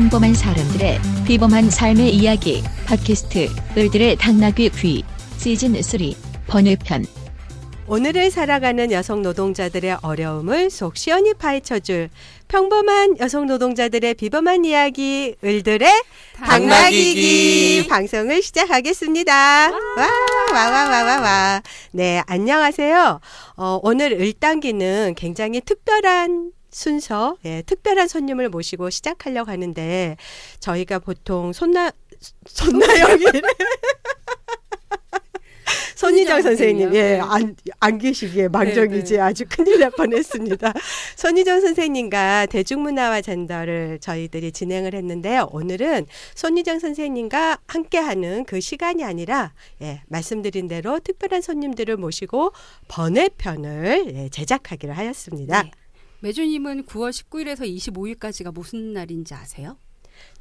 평범한 사람들의 비범한 삶의 이야기 팟캐스트 을들의 당나귀 귀 시즌 3 번외편. 오늘을 살아가는 여성 노동자들의 어려움을 속 시원히 파헤쳐줄 평범한 여성 노동자들의 비범한 이야기 을들의 당나귀기 방송을 시작하겠습니다. 와. 네, 안녕하세요. 오늘 을당기는 굉장히 특별한 순서, 특별한 손님을 모시고 시작하려고 하는데 저희가 보통 손나영이래. 손희정 선생님, 안 계시기에 망정이지. 네네. 아주 큰일 날 뻔했습니다. 손희정 선생님과 대중문화와 젠더를 저희들이 진행을 했는데요. 오늘은 손희정 선생님과 함께하는 그 시간이 아니라 말씀드린 대로 특별한 손님들을 모시고 번외편을 제작하기로 하였습니다. 네. 매주님은 9월 19일에서 25일까지가 무슨 날인지 아세요?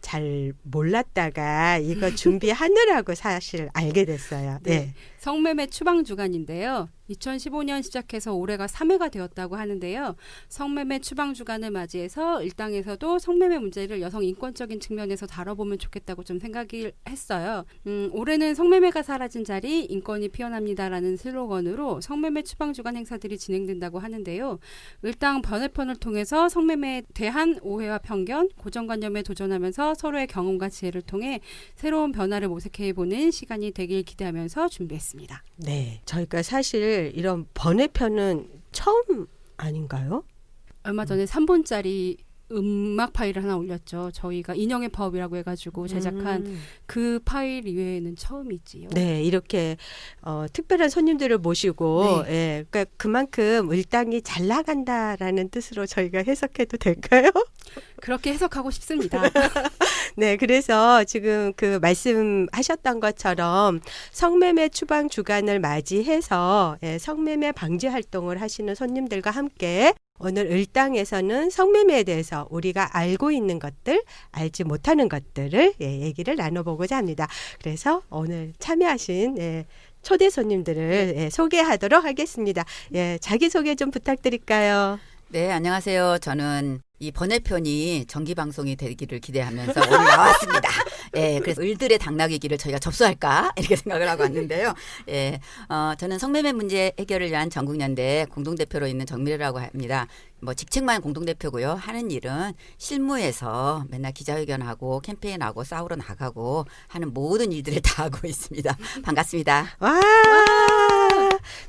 잘 몰랐다가 이거 준비하느라고 사실 알게 됐어요. 네. 성매매 추방 주간인데요. 2015년 시작해서 올해가 3회가 되었다고 하는데요. 성매매 추방 주간을 맞이해서 일당에서도 성매매 문제를 여성 인권적인 측면에서 다뤄보면 좋겠다고 좀 생각을 했어요. 올해는 성매매가 사라진 자리 인권이 피어납니다라는 슬로건으로 성매매 추방 주간 행사들이 진행된다고 하는데요. 일당 번외편을 통해서 성매매에 대한 오해와 편견, 고정관념에 도전하면서 서로의 경험과 지혜를 통해 새로운 변화를 모색해보는 시간이 되길 기대하면서 준비했습니다. 네, 저희가 사실 이런 번외편은 처음 아닌가요? 얼마 전에 3분짜리 음악 파일을 하나 올렸죠. 저희가 인형의 파업이라고 해가지고 제작한 그 파일 이외에는 처음이지요. 네, 이렇게 특별한 손님들을 모시고 그러니까 그만큼 을당이 잘 나간다라는 뜻으로 저희가 해석해도 될까요? 그렇게 해석하고 싶습니다. 네, 그래서 지금 그 말씀하셨던 것처럼 성매매 추방 주간을 맞이해서 성매매 방지 활동을 하시는 손님들과 함께 오늘 을당에서는 성매매에 대해서 우리가 알고 있는 것들, 알지 못하는 것들을 얘기를 나눠보고자 합니다. 그래서 오늘 참여하신 초대 손님들을 소개하도록 하겠습니다. 자기소개 좀 부탁드릴까요? 네, 안녕하세요. 저는 이 번외편이 정기방송이 되기를 기대하면서 오늘 나왔습니다. 그래서 을들의 당나귀기를 저희가 접수할까 이렇게 생각을 하고 왔는데요. 저는 성매매 문제 해결을 위한 전국연대 공동대표로 있는 정미래라고 합니다. 뭐 직책만 공동대표고요. 하는 일은 실무에서 맨날 기자회견하고 캠페인하고 싸우러 나가고 하는 모든 일들을 다 하고 있습니다. 반갑습니다. 와!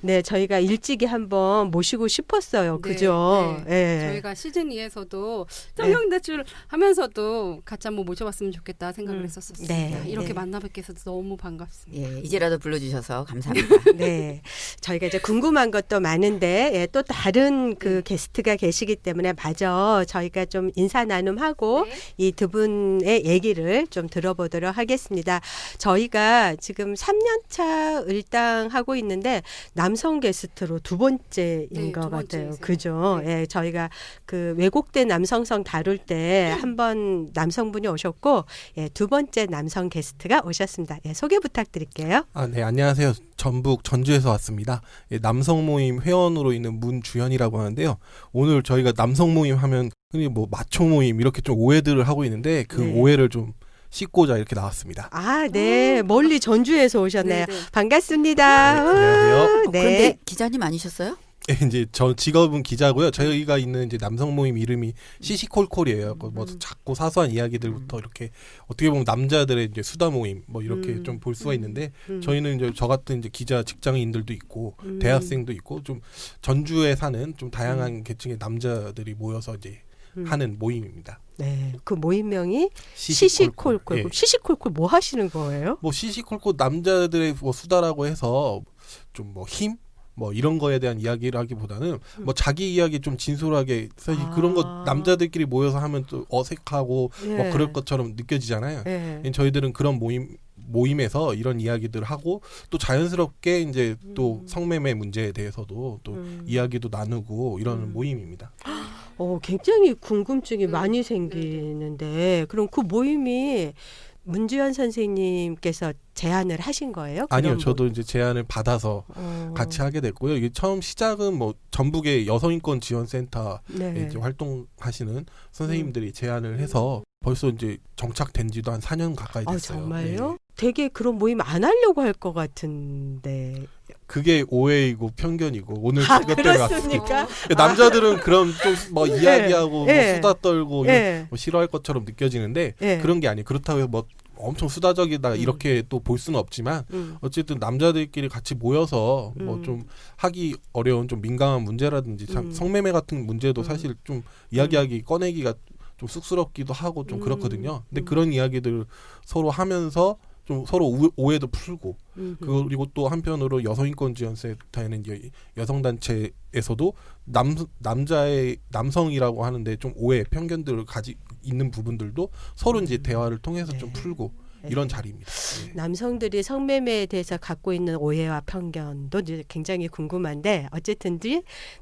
네, 저희가 일찍이 한번 모시고 싶었어요. 그죠? 저희가 시즌 2에서도 성형대출 하면서도 같이 한번 모셔봤으면 좋겠다 생각을 했었습니다. 이렇게 만나 뵙게 해서 너무 반갑습니다. 이제라도 불러주셔서 감사합니다. 네, 저희가 이제 궁금한 것도 많은데 또 다른 그 게스트가 계시기 때문에 마저 저희가 좀 인사 나눔하고 이 두 분의 얘기를 좀 들어보도록 하겠습니다. 저희가 지금 3년차 을당하고 있는데 남성 게스트로 두 번째인 것 같아요. 그죠? 저희가 그 왜곡된 남성성 다룰 때 한 번 남성분이 오셨고 두 번째 남성 게스트가 오셨습니다. 소개 부탁드릴게요. 네, 안녕하세요. 전북 전주에서 왔습니다. 남성 모임 회원으로 있는 문주현이라고 하는데요. 오늘 저희가 남성 모임 하면 흔히 뭐 마초 모임 이렇게 좀 오해들을 하고 있는데 그 오해를 좀 씻고자 이렇게 나왔습니다. 멀리 전주에서 오셨네요. 반갑습니다. 안녕하세요. 그런데 기자님 아니셨어요? 이제 저 직업은 기자고요. 저희가 있는 이제 남성 모임 이름이 시시콜콜이에요. 뭐 작고 사소한 이야기들부터 이렇게 어떻게 보면 남자들의 이제 수다 모임 뭐 이렇게 좀 볼 수가 있는데 저희는 이제 저 같은 이제 기자 직장인들도 있고 대학생도 있고 좀 전주에 사는 좀 다양한 계층의 남자들이 모여서 이제 하는 모임입니다. 네, 그 모임명이 시시콜콜. 시시콜콜 뭐 하시는 거예요? 뭐 시시콜콜 남자들의 뭐 수다라고 해서 좀 뭐 힘? 뭐 이런 거에 대한 이야기를 하기보다는 뭐 자기 이야기 좀 진솔하게 그런 거 남자들끼리 모여서 하면 또 어색하고 뭐 그럴 것처럼 느껴지잖아요. 저희들은 그런 모임에서 이런 이야기들을 하고 또 자연스럽게 이제 또 성매매 문제에 대해서도 또 이야기도 나누고 이런 모임입니다. 굉장히 궁금증이 많이 생기는데 그럼 그 모임이 문주연 선생님께서 제안을 하신 거예요? 아니요, 그런 저도 이제 제안을 받아서 같이 하게 됐고요. 이게 처음 시작은 뭐 전북의 여성인권 지원센터에 네. 이제 활동하시는 선생님들이 제안을 해서 벌써 이제 정착된 지도 한 4년 가까이 됐어요. 정말요? 네. 되게 그런 모임 안 하려고 할 것 같은데. 그게 오해이고 편견이고 오늘 아, 그것 때문에 그렇습니까? 왔습니다. 남자들은 그런 좀 뭐 네. 이야기하고 네. 뭐 수다 떨고 네. 뭐 싫어할 것처럼 느껴지는데 네. 그런 게 아니에요. 그렇다고 해서 뭐 엄청 수다적이다 이렇게 또 볼 수는 없지만 어쨌든 남자들끼리 같이 모여서 뭐 좀 하기 어려운 좀 민감한 문제라든지 참 성매매 같은 문제도 사실 좀 이야기하기 꺼내기가 좀 쑥스럽기도 하고 좀 그렇거든요. 근데 그런 이야기들을 서로 하면서 좀 서로 오해도 풀고 그리고 또 한편으로 여성인권지원센터에는 여성단체에서도 남성이라고 하는데 좀 오해 편견들을 있는 부분들도 서로 이제 대화를 통해서 좀 풀고 이런 자리입니다. 네. 남성들이 성매매에 대해서 갖고 있는 오해와 편견도 이제 굉장히 궁금한데 어쨌든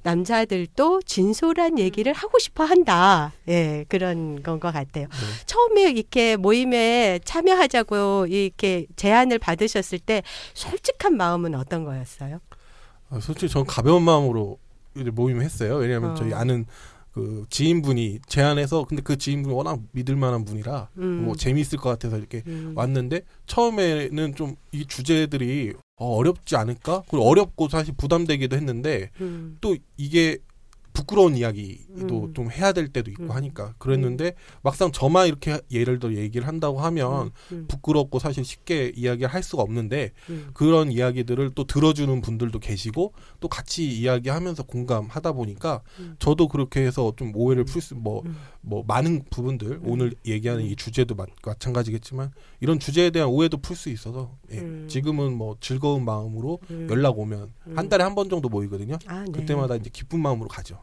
남자들도 진솔한 얘기를 하고 싶어 한다. 예, 그런 건 것 같아요. 네. 처음에 이렇게 모임에 참여하자고 이렇게 제안을 받으셨을 때 솔직한 마음은 어떤 거였어요? 솔직히 저는 가벼운 마음으로 이제 모임을 했어요. 왜냐하면 저희 아는 그 지인분이 제안해서 근데 그 지인분이 워낙 믿을 만한 분이라 뭐 재미있을 것 같아서 이렇게 왔는데 처음에는 좀 이 주제들이 어렵지 않을까? 그리고 어렵고 사실 부담되기도 했는데 또 이게 부끄러운 이야기도 좀 해야 될 때도 있고 하니까 그랬는데 막상 저만 이렇게 예를 들어 얘기를 한다고 하면 부끄럽고 사실 쉽게 이야기를 할 수가 없는데 그런 이야기들을 또 들어주는 분들도 계시고 또 같이 이야기하면서 공감하다 보니까 저도 그렇게 해서 좀 오해를 풀 수 뭐 많은 부분들 오늘 얘기하는 이 주제도 마찬가지겠지만 이런 주제에 대한 오해도 풀 수 있어서 지금은 뭐 즐거운 마음으로 연락 오면 한 달에 한 번 정도 모이거든요. 네. 그때마다 이제 기쁜 마음으로 가죠.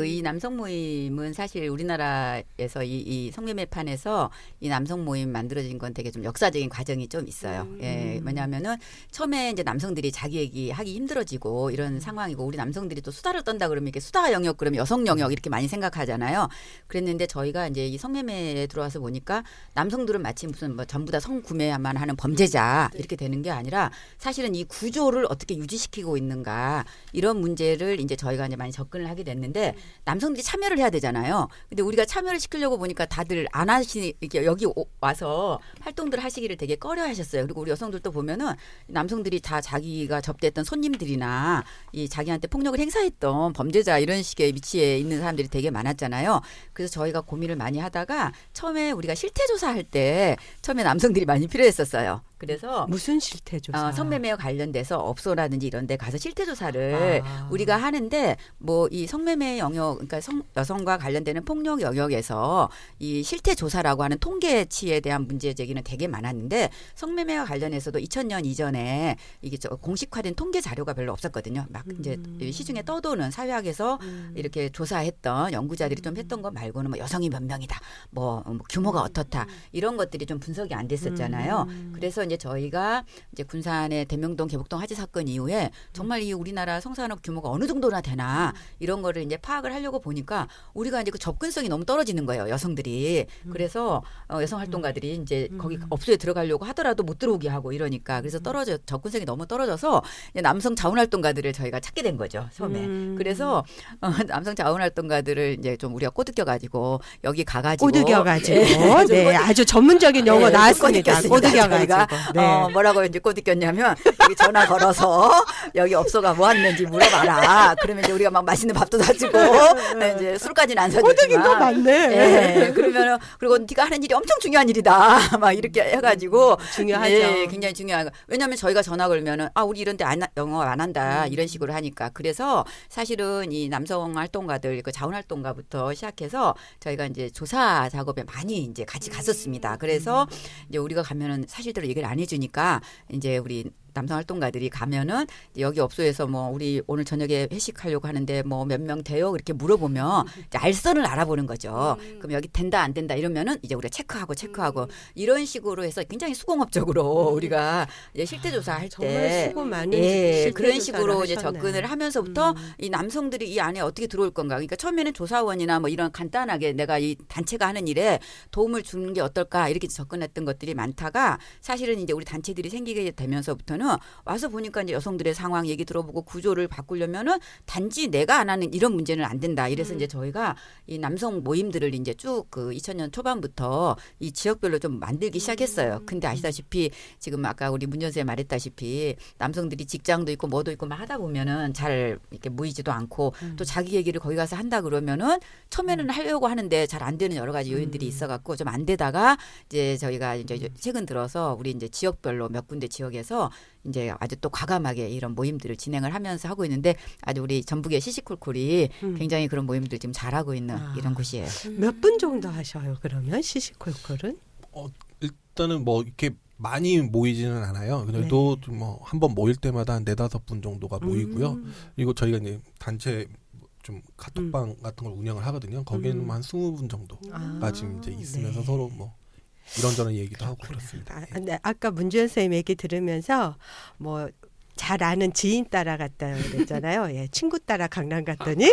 이 남성 모임은 사실 우리나라에서 이 성매매판에서 이 남성 모임 만들어진 건 되게 좀 역사적인 과정이 좀 있어요. 예, 왜냐하면은 처음에 이제 남성들이 자기 얘기 하기 힘들어지고 이런 상황이고 우리 남성들이 또 수다를 떤다 그러면 이게 수다 영역 그러면 여성 영역 이렇게 많이 생각하잖아요. 그랬는데 저희가 이제 이 성매매에 들어와서 보니까 남성들은 마치 무슨 뭐 전부 다 성구매만 하는 범죄자 이렇게 되는 게 아니라 사실은 이 구조를 어떻게 유지시키고 있는가 이런 문제를 이제 저희가 이제 많이 접근을 하게 됐는데 남성들이 참여를 해야 되잖아요. 근데 우리가 참여를 시키려고 보니까 다들 안 하시니 이렇게 여기 와서 활동들 하시기를 되게 꺼려 하셨어요. 그리고 우리 여성들도 보면은 남성들이 다 자기가 접대했던 손님들이나 이 자기한테 폭력을 행사했던 범죄자 이런 식의 위치에 있는 사람들이 되게 많았잖아요. 그래서 저희가 고민을 많이 하다가 처음에 우리가 실태조사할 때 처음에 남성들이 많이 필요했었어요. 그래서 무슨 실태조사? 성매매와 관련돼서 업소라든지 이런 데 가서 실태조사를 우리가 하는데 뭐 이 성매매 영역 그러니까 여성과 관련되는 폭력 영역에서 이 실태조사라고 하는 통계치에 대한 문제 제기는 되게 많았는데 성매매와 관련해서도 2000년 이전에 이게 공식화된 통계 자료가 별로 없었거든요. 막 이제 시중에 떠도는 사회학에서 이렇게 조사했던 연구자들이 좀 했던 거 말고는 뭐 여성이 몇 명이다. 뭐 규모가 어떻다. 이런 것들이 좀 분석이 안 됐었잖아요. 그래서 이제 저희가 이제 군산의 대명동 개복동 화재 사건 이후에 정말 이 우리나라 성산업 규모가 어느 정도나 되나 이런 거를 이제 파악을 하려고 보니까 우리가 이제 그 접근성이 너무 떨어지는 거예요. 여성들이. 그래서 여성 활동가들이 이제 거기 업소에 들어가려고 하더라도 못 들어오게 하고 이러니까 그래서 접근성이 너무 떨어져서 이제 남성 자원 활동가들을 저희가 찾게 된 거죠. 처음에. 그래서 남성 자원 활동가들을 이제 좀 우리가 꼬드겨 가지고 여기 가가지고 꼬드겨가지고 네, 아주 전문적인 용어 나왔습니다. 꼬드겨가지고 네. 뭐라고 이제 꼬드겼냐면 여기 전화 걸어서 여기 업소가 뭐 하는지 물어봐라. 그러면 이제 우리가 막 맛있는 밥도 사주고 이제 술까지는 안 사주지만 꼬드긴 거 맞네. 네. 그러면 그리고 네가 하는 일이 엄청 중요한 일이다. 막 이렇게 해가지고 중요하죠. 네, 굉장히 중요한. 왜냐하면 저희가 전화 걸면은 우리 이런데 영어 안 한다 이런 식으로 하니까 그래서 사실은 이 남성 활동가들 그 자원 활동가부터 시작해서 저희가 이제 조사 작업에 많이 이제 같이 갔었습니다. 그래서 이제 우리가 가면은 사실대로 얘기를 안 해주니까 이제 우리 남성 활동가들이 가면은 여기 업소에서 뭐 우리 오늘 저녁에 회식하려고 하는데 뭐 몇 명 돼요? 이렇게 물어보면 이제 알선을 알아보는 거죠. 그럼 여기 된다 안 된다 이러면은 이제 우리가 체크하고 이런 식으로 해서 굉장히 수공업적으로 우리가 이제 실태 조사할 정말 때 수고 많은 예, 그런 실태 식으로 조사를 이제 하셨네. 접근을 하면서부터 이 남성들이 이 안에 어떻게 들어올 건가. 그러니까 처음에는 조사원이나 뭐 이런 간단하게 내가 이 단체가 하는 일에 도움을 주는 게 어떨까 이렇게 접근했던 것들이 많다가 사실은 이제 우리 단체들이 생기게 되면서부터는 와서 보니까 이제 여성들의 상황 얘기 들어보고 구조를 바꾸려면은 단지 내가 안 하는 이런 문제는 안 된다. 이래서 이제 저희가 이 남성 모임들을 이제 쭉 그 2000년 초반부터 이 지역별로 좀 만들기 시작했어요. 근데 아시다시피 지금 아까 우리 문전 쌤 말했다시피 남성들이 직장도 있고 뭐도 있고 막 하다 보면은 잘 이렇게 모이지도 않고 또 자기 얘기를 거기 가서 한다 그러면은 처음에는 하려고 하는데 잘 안 되는 여러 가지 요인들이 있어갖고 좀 안 되다가 이제 저희가 이제 최근 들어서 우리 이제 지역별로 몇 군데 지역에서 이제 아주 또 과감하게 이런 모임들을 진행을 하면서 하고 있는데 아주 우리 전북의 시시콜콜이 굉장히 그런 모임들 지금 잘하고 있는 이런 곳이에요. 몇 분 정도 하셔요? 그러면 시시콜콜은? 일단은 뭐 이렇게 많이 모이지는 않아요. 그래도 뭐 한 번 모일 때마다 한 4-5분 정도가 모이고요. 그리고 저희가 이제 단체 좀 카톡방 같은 걸 운영을 하거든요. 거기는 한 20분 정도가 지금 이제 있으면서 서로 뭐 이런저런 얘기도 하고 그렇습니다. 근데 아까 문주현 선생님 얘기 들으면서 뭐 잘 아는 지인 따라 갔다 그랬잖아요. 예, 친구 따라 강남 갔더니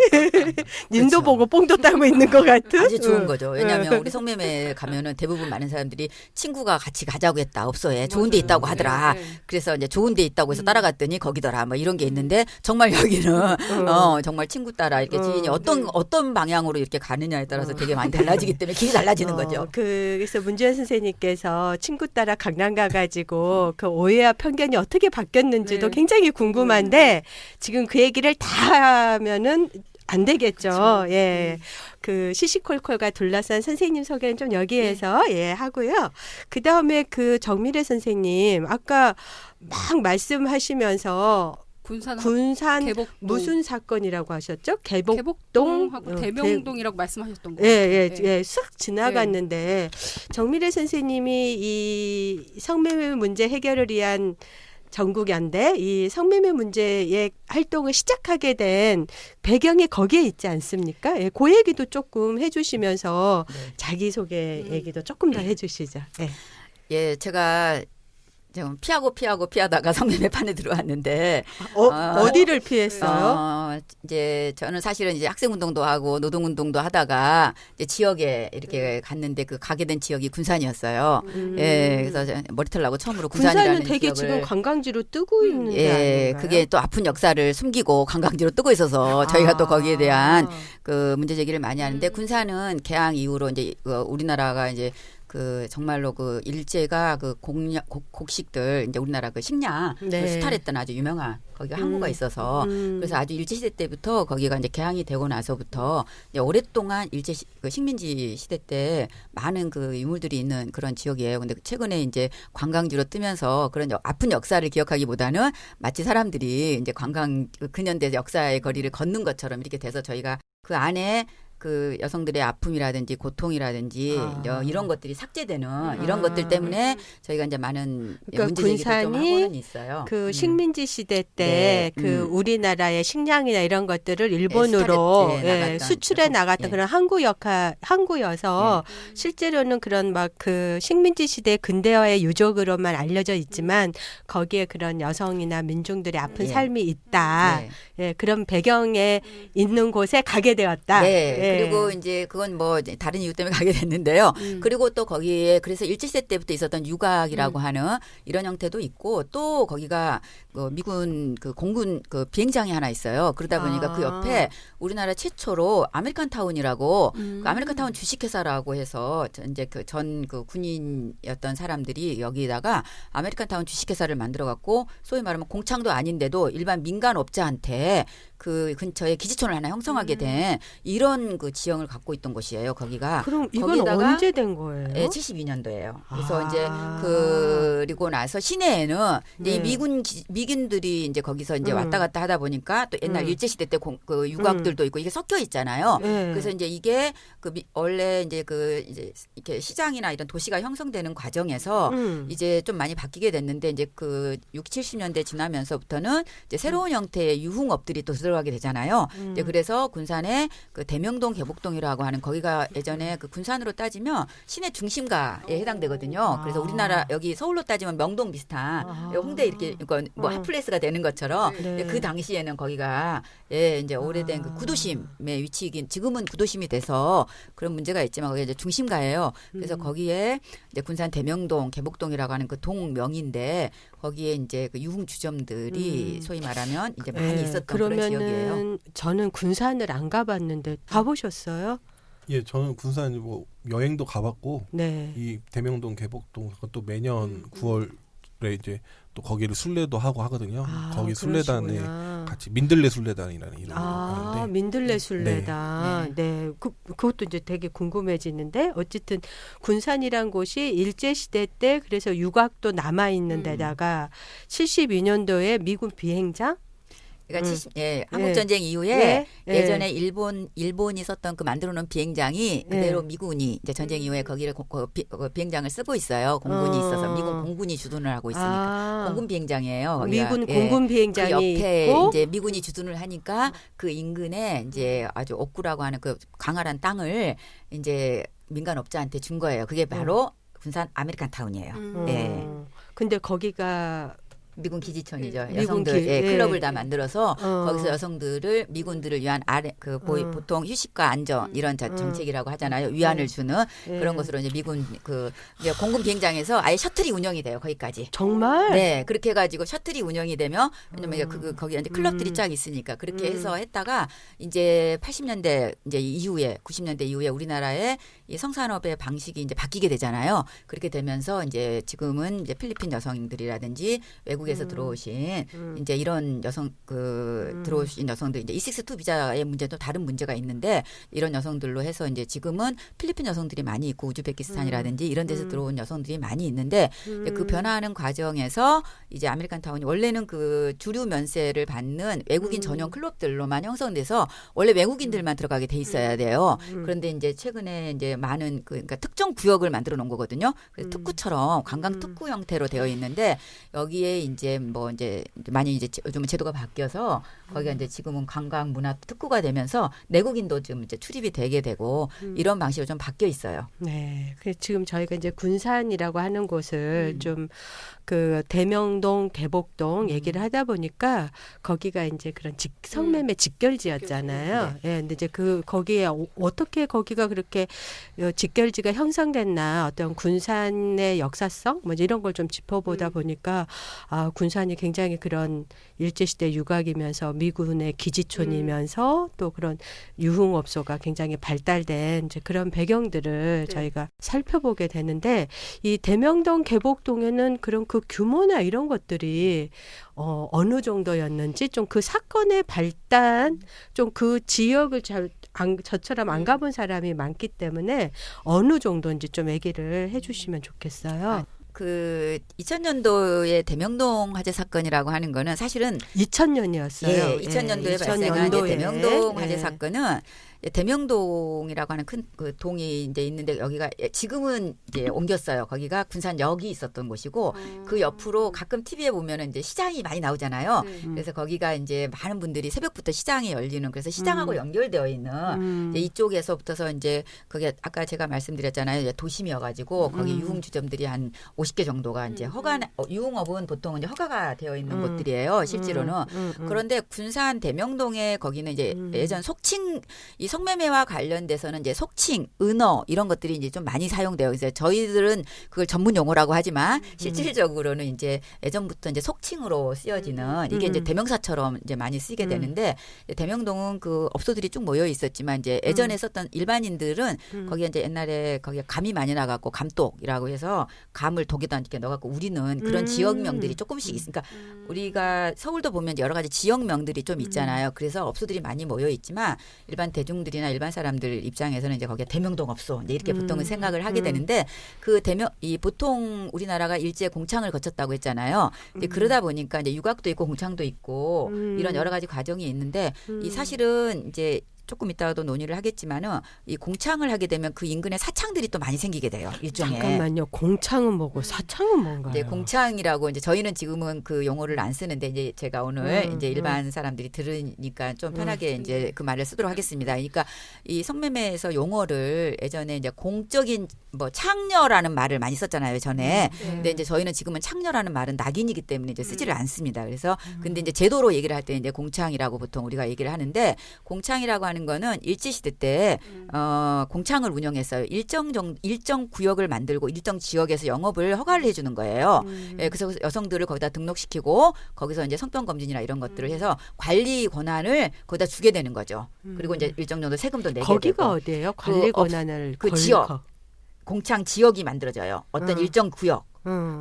님도 그렇죠. 보고 뽕도 따고 있는 것 같은. 아주 좋은 거죠. 왜냐하면 우리 성매매 가면은 대부분 많은 사람들이 친구가 같이 가자고 했다. 업소에 좋은 데 있다고 하더라. 그래서 이제 좋은 데 있다고 해서 따라갔더니 거기더라. 뭐 이런 게 있는데 정말 여기는 정말 친구 따라 이렇게 지인이 어떤 방향으로 이렇게 가느냐에 따라서 되게 많이 달라지기 때문에 길이 달라지는 거죠. 그래서 문주현 선생님께서 친구 따라 강남 가가지고 그 오해와 편견이 어떻게 바뀌었는지도 굉장히 궁금한데 지금 그 얘기를 다 하면은 안 되겠죠. 그쵸. 예. 그 시시콜콜과 둘러싼 선생님 소개는 좀 여기에서 예, 하고요. 그다음에 그 정미래 선생님 아까 막 말씀하시면서 군산 개복동. 무슨 사건이라고 하셨죠? 개복동하고 대명동이라고 말씀하셨던 거예요. 예, 쓱 지나갔는데 정미래 선생님이 이 성매매 문제 해결을 위한 전국연대 이 성매매 문제의 활동을 시작하게 된 배경이 거기에 있지 않습니까? 예, 그 얘기도 조금 해주시면서 자기소개 얘기도 조금 더 해주시죠. 예. 예, 제가 좀 피하다가 성매매판에 들어왔는데 어디를 피했어요? 이제 저는 사실은 이제 학생운동도 하고 노동운동도 하다가 이제 지역에 이렇게 갔는데 그 가게 된 지역이 군산이었어요. 예, 그래서 머리털 나고 처음으로 군산이라는 군산은 되게 지역을 지금 관광지로 뜨고 있는 데 예, 아닌가요? 그게 또 아픈 역사를 숨기고 관광지로 뜨고 있어서 저희가 또 거기에 대한 그 문제 제기를 많이 하는데 군산은 개항 이후로 이제 우리나라가 이제 그 정말로 그 일제가 그 곡식들 이제 우리나라 그 식량 그 수탈했던 아주 유명한 거기가 항구가 있어서 그래서 아주 일제 시대 때부터 거기가 이제 개항이 되고 나서부터 이제 오랫동안 그 식민지 시대 때 많은 그 유물들이 있는 그런 지역이에요. 근데 최근에 이제 관광지로 뜨면서 그런 아픈 역사를 기억하기보다는 마치 사람들이 이제 관광 근현대 역사의 거리를 걷는 것처럼 이렇게 돼서 저희가 그 안에 그 여성들의 아픔이라든지 고통이라든지 이런 것들이 삭제되는 이런 것들 때문에 저희가 이제 많은 그러니까 문제 제기를 좀 하고는 있어요. 그 식민지 시대 때 그 우리나라의 식량이나 이런 것들을 일본으로 수출해 나갔던 그런 항구여서 실제로는 그런 막 그 식민지 시대 근대화의 유적으로만 알려져 있지만 거기에 그런 여성이나 민중들의 아픈 삶이 있다. 예, 그런 배경에 있는 곳에 가게 되었다. 네. 그리고 이제 그건 뭐 다른 이유 때문에 가게 됐는데요. 그리고 또 거기에 그래서 일제시대 때부터 있었던 유각이라고 하는 이런 형태도 있고 또 거기가 미군 그 공군 그 비행장이 하나 있어요. 그러다 보니까 그 옆에 우리나라 최초로 아메리칸 타운이라고 그 아메리칸 타운 주식회사라고 해서 이제 그 전 그 군인이었던 사람들이 여기다가 아메리칸 타운 주식회사를 만들어 갖고 소위 말하면 공창도 아닌데도 일반 민간 업자한테 그 근처에 기지촌을 하나 형성하게 된 이런 그 지형을 갖고 있던 곳이에요. 거기가. 그럼 이건 거기다가 언제 된 거예요? 예, 72년도예요. 그래서 아. 이제 그리고 나서 시내에는 이제 네. 미군들이 이제 거기서 이제 왔다 갔다 하다 보니까 또 옛날 일제 시대 때 그 유곽들도 있고 이게 섞여 있잖아요. 네. 그래서 이제 이게 원래 이제 이제 이렇게 시장이나 이런 도시가 형성되는 과정에서 이제 좀 많이 바뀌게 됐는데 이제 그 60, 70년대 지나면서부터는 이제 새로운 형태의 유흥업들이 또 들어가게 되잖아요. 이제 그래서 군산에 그 대명동 개복동이라고 하는 거기가 예전에 그 군산으로 따지면 시내 중심가에 해당되거든요. 그래서 우리나라 여기 서울로 따지면 명동 비슷한 홍대 이렇게 뭐 핫플레이스가 되는 것처럼 네. 그 당시에는 거기가 예 이제 오래된 그 구도심의 위치이긴 지금은 구도심이 돼서 그런 문제가 있지만 거기 이제 중심가예요. 그래서 거기에 이제 군산 대명동 개복동이라고 하는 그 동명인데 거기에 이제 그 유흥 주점들이 소위 말하면 이제 많이 있었던 그런 지역이에요. 그러면은 저는 군산을 안 가봤는데 가보셨어요? 예, 저는 군산 뭐 여행도 가봤고 네. 이 대명동 개복동 그것도 매년 9월에 이제 또 거기를 순례도 하고 하거든요. 거기 순례단에 그러시구나. 같이 민들레 순례단이라는 이름으로 아, 하는데 민들레 순례단. 네. 그것도 이제 되게 궁금해지는데 어쨌든 군산이란 곳이 일제 시대 때 그래서 유곽도 남아 있는 데다가 72년도에 미군 비행장 그러니까 한국 전쟁 이후에 예전에 일본이 썼던 그 만들어 놓은 비행장이 그대로 미군이 이제 전쟁 이후에 거기를 비행장을 쓰고 있어요. 공군이 있어서 미군 공군이 주둔을 하고 있으니까 공군 비행장이에요. 거기가. 미군 공군 비행장이 그 옆에 있고 이제 미군이 주둔을 하니까 그 인근에 이제 아주 옥구라고 하는 그 광활한 땅을 이제 민간업자한테 준 거예요. 그게 바로 군산 아메리칸 타운이에요. 예. 근데 거기가 미군 기지촌이죠. 미군 여성들 기- 예. 클럽을 다 만들어서 거기서 여성들을 미군들을 위한 보통 휴식과 안전 이런 정책이라고 하잖아요. 위안을 주는 그런 것으로 이제 미군 이제 공군 비행장에서 아예 셔틀이 운영이 돼요. 거기까지. 정말 네, 그렇게 해가지고 셔틀이 운영이 되면 왜냐면 거기 이제 클럽들이 쫙 있으니까 그렇게 해서 했다가 이제 80년대 이제 이후에 90년대 이후에 우리나라의 이 성산업의 방식이 이제 바뀌게 되잖아요. 그렇게 되면서 이제 지금은 이제 필리핀 여성들이라든지 외국에서 들어오신 이제 이런 들어오신 여성들 이제 E6 비자의 문제도 다른 문제가 있는데 이런 여성들로 해서 이제 지금은 필리핀 여성들이 많이 있고 우즈베키스탄이라든지 이런 데서 들어온 여성들이 많이 있는데 이제 그 변화하는 과정에서 이제 아메리칸 타운이 원래는 그 주류 면세를 받는 외국인 전용 클럽들로만 형성돼서 원래 외국인들만 들어가게 돼 있어야 돼요. 그런데 이제 최근에 이제 많은 그러니까 특정 구역을 만들어 놓은 거거든요. 그래서 특구처럼 관광 특구 형태로 되어 있는데 여기에 이제 뭐 이제 많이 이제 요즘은 제도가 바뀌어서 거기가 이제 지금은 관광 문화 특구가 되면서 내국인도 좀 이제 출입이 되게 되고 이런 방식으로 좀 바뀌어 있어요. 네. 그래서 지금 저희가 이제 군산이라고 하는 곳을 좀 그 대명동, 개복동 얘기를 하다 보니까 거기가 이제 그런 성매매 직결지였잖아요. 예. 근데 이제 거기에 어떻게 거기가 그렇게 직결지가 형성됐나 어떤 군산의 역사성 뭐 이런 걸 좀 짚어보다 보니까 군산이 굉장히 그런 일제시대 유곽이면서 미군의 기지촌이면서 또 그런 유흥업소가 굉장히 발달된 이제 그런 배경들을 저희가 살펴보게 되는데 이 대명동 개복동에는 그런 그 규모나 이런 것들이 어느 정도였는지 좀 그 사건의 발단 좀 그 지역을 저처럼 안 가본 사람이 많기 때문에 어느 정도인지 좀 얘기를 해주시면 좋겠어요. 그 2000년도에 대명동 화재 사건이라고 하는 거는 사실은 2000년이었어요. 예, 2000년도에 발생한 이제 대명동 화재 사건은 대명동이라고 하는 큰 그 동이 이제 있는데 여기가 지금은 이제 옮겼어요. 거기가 군산역이 있었던 곳이고 그 옆으로 가끔 TV에 보면은 이제 시장이 많이 나오잖아요. 그래서 거기가 이제 많은 분들이 새벽부터 시장이 열리는 그래서 시장하고 연결되어 있는 이제 이쪽에서부터서 이제 거기 아까 제가 말씀드렸잖아요. 도심이어가지고 거기 유흥 주점들이 한 50개 정도가 이제 유흥업은 보통 이제 허가가 되어 있는 곳들이에요. 실제로는 그런데 군산 대명동에 거기는 이제 예전 속칭 이 성매매와 관련돼서는 이제 속칭, 은어 이런 것들이 이제 좀 많이 사용돼요. 그래서 저희들은 그걸 전문 용어라고 하지만 실질적으로는 이제 예전부터 이제 속칭으로 쓰여지는 이게 이제 대명사처럼 이제 많이 쓰게 되는데 대명동은 그 업소들이 쭉 모여 있었지만 이제 예전에 썼던 일반인들은 거기에 이제 옛날에 거기에 감이 많이 나갖고 감독이라고 해서 감을 독에다 이렇게 넣어갖고 우리는 그런 지역명들이 조금씩 있으니까 우리가 서울도 보면 여러 가지 지역명들이 좀 있잖아요. 그래서 업소들이 많이 모여 있지만 일반 대중들 대중들이나 일반 사람들 입장에서는 이제 거기에 대명동 업소 이제 이렇게 보통은 생각을 하게 되는데 그 보통 우리나라가 일제 공창을 거쳤다고 했잖아요. 이제 그러다 보니까 이제 유곽도 있고 공창도 있고 이런 여러 가지 과정이 있는데 이 사실은 이제 조금 이따가도 논의를 하겠지만은 이 공창을 하게 되면 그 인근에 사창들이 또 많이 생기게 돼요. 일종의. 잠깐만요. 공창은 뭐고 사창은 뭔가요? 이제 공창이라고 이제 저희는 지금은 그 용어를 안 쓰는데 이제 제가 오늘 이제 일반 사람들이 들으니까 좀 편하게 이제 그 말을 쓰도록 하겠습니다. 그러니까 이 성매매에서 용어를 예전에 이제 공적인 뭐 창녀라는 말을 많이 썼잖아요. 전에. 근데 이제 저희는 지금은 창녀라는 말은 낙인이기 때문에 이제 쓰지를 않습니다. 그래서 근데 이제 제도로 얘기를 할 때 이제 공창이라고 보통 우리가 얘기를 하는데 공창이라고 하는 거는 일제시대 때 공창을 운영했어요. 일정 구역을 만들고 일정 지역에서 영업을 허가를 해주는 거예요. 예, 그래서 여성들을 거기다 등록시키고 거기서 이제 성병 검진이나 이런 것들을 해서 관리 권한을 거기다 주게 되는 거죠. 그리고 이제 일정 정도 세금도 내게 거기가 되고. 어디예요? 관리 권한을 그 지역. 공창 지역이 만들어져요. 어떤 일정 구역.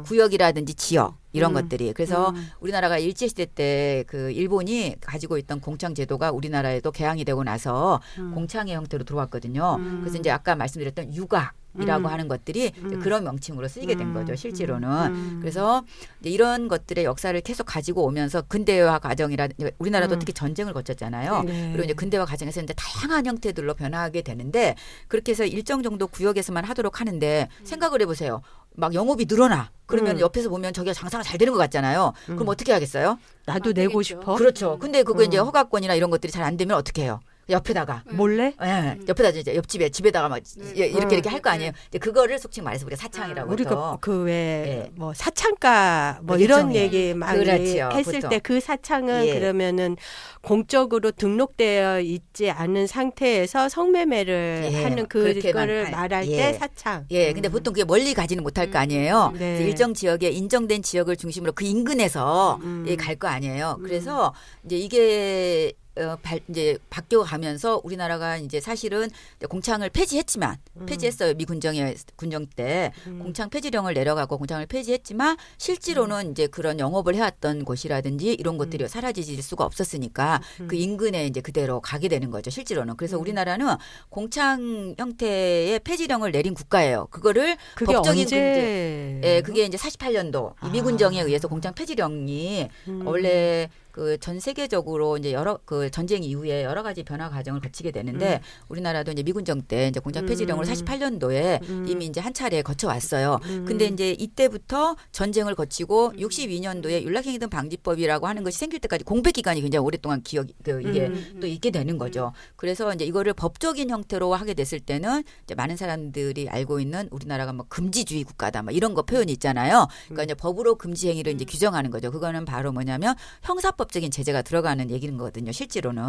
구역이라든지 지역 이런 것들이 그래서 우리나라가 일제시대 때 그 일본이 가지고 있던 공창 제도가 우리나라에도 개항이 되고 나서 공창의 형태로 들어왔거든요. 그래서 이제 아까 말씀드렸던 유곽이라고 하는 것들이 이제 그런 명칭으로 쓰이게 된 거죠. 실제로는. 그래서 이제 이런 것들의 역사를 계속 가지고 오면서 근대화 과정이라 우리나라도 특히 전쟁을 거쳤잖아요. 그리고 이제 근대화 과정에서 이제 다양한 형태들로 변화하게 되는데 그렇게 해서 일정 정도 구역에서만 하도록 하는데 생각을 해보세요. 막 영업이 늘어나. 그러면 옆에서 보면 저기가 장사가 잘 되는 것 같잖아요. 그럼 어떻게 하겠어요? 나도 내고 싶어. 그렇죠. 근데 그거 이제 허가권이나 이런 것들이 잘 안 되면 어떻게 해요? 옆에다가 몰래? 예, 옆에다 이제 옆집에 집에다가 막 이렇게 할 거 아니에요. 이제 그거를 속칭 말해서 우리가 사창이라고 우리가 그 왜 예. 뭐 사창가 뭐 그 이런 일종의. 얘기 많이 그렇죠, 했을 보통. 때 그 사창은 예. 그러면은 공적으로 등록되어 있지 않은 상태에서 성매매를 예, 하는 그렇게만 그거를 말할 예. 때 사창. 예, 근데 보통 그게 멀리 가지는 못할 거 아니에요. 네. 그래서 일정 지역에 인정된 지역을 중심으로 그 인근에서 갈 거 아니에요. 그래서 이제 이게 이제 바뀌어가면서 우리나라가 이제 사실은 이제 공창을 폐지했지만 폐지했어요. 미 군정 때 공창 폐지령을 내려가고 공창을 폐지했지만 실제로는 이제 그런 영업을 해왔던 곳이라든지 이런 것들이 사라질 수가 없었으니까 그 인근에 이제 그대로 가게 되는 거죠. 실제로는. 그래서 우리나라는 공창 형태의 폐지령을 내린 국가예요. 그거를 그게 법적인 언제? 예, 그게 이제 48년도 미군정에 의해서 공창 폐지령이 원래 그 전 세계적으로 이제 여러 그 전쟁 이후에 여러 가지 변화 과정을 거치게 되는데 우리나라도 이제 미군정 때 이제 공장 폐지령을 48년도에 이미 이제 한 차례 거쳐 왔어요. 근데 이제 이때부터 전쟁을 거치고 62년도에 윤락행위 등 방지법이라고 하는 것이 생길 때까지 공백 기간이 굉장히 오랫동안 이게 또 있게 되는 거죠. 그래서 이제 이거를 법적인 형태로 하게 됐을 때는 이제 많은 사람들이 알고 있는 우리나라가 뭐 금지주의 국가다 뭐 이런 거 표현이 있잖아요. 그러니까 이제 법으로 금지 행위를 이제 규정하는 거죠. 그거는 바로 뭐냐면 형사법적인 제재가 들어가는 얘기인 거거든요. 실제로는.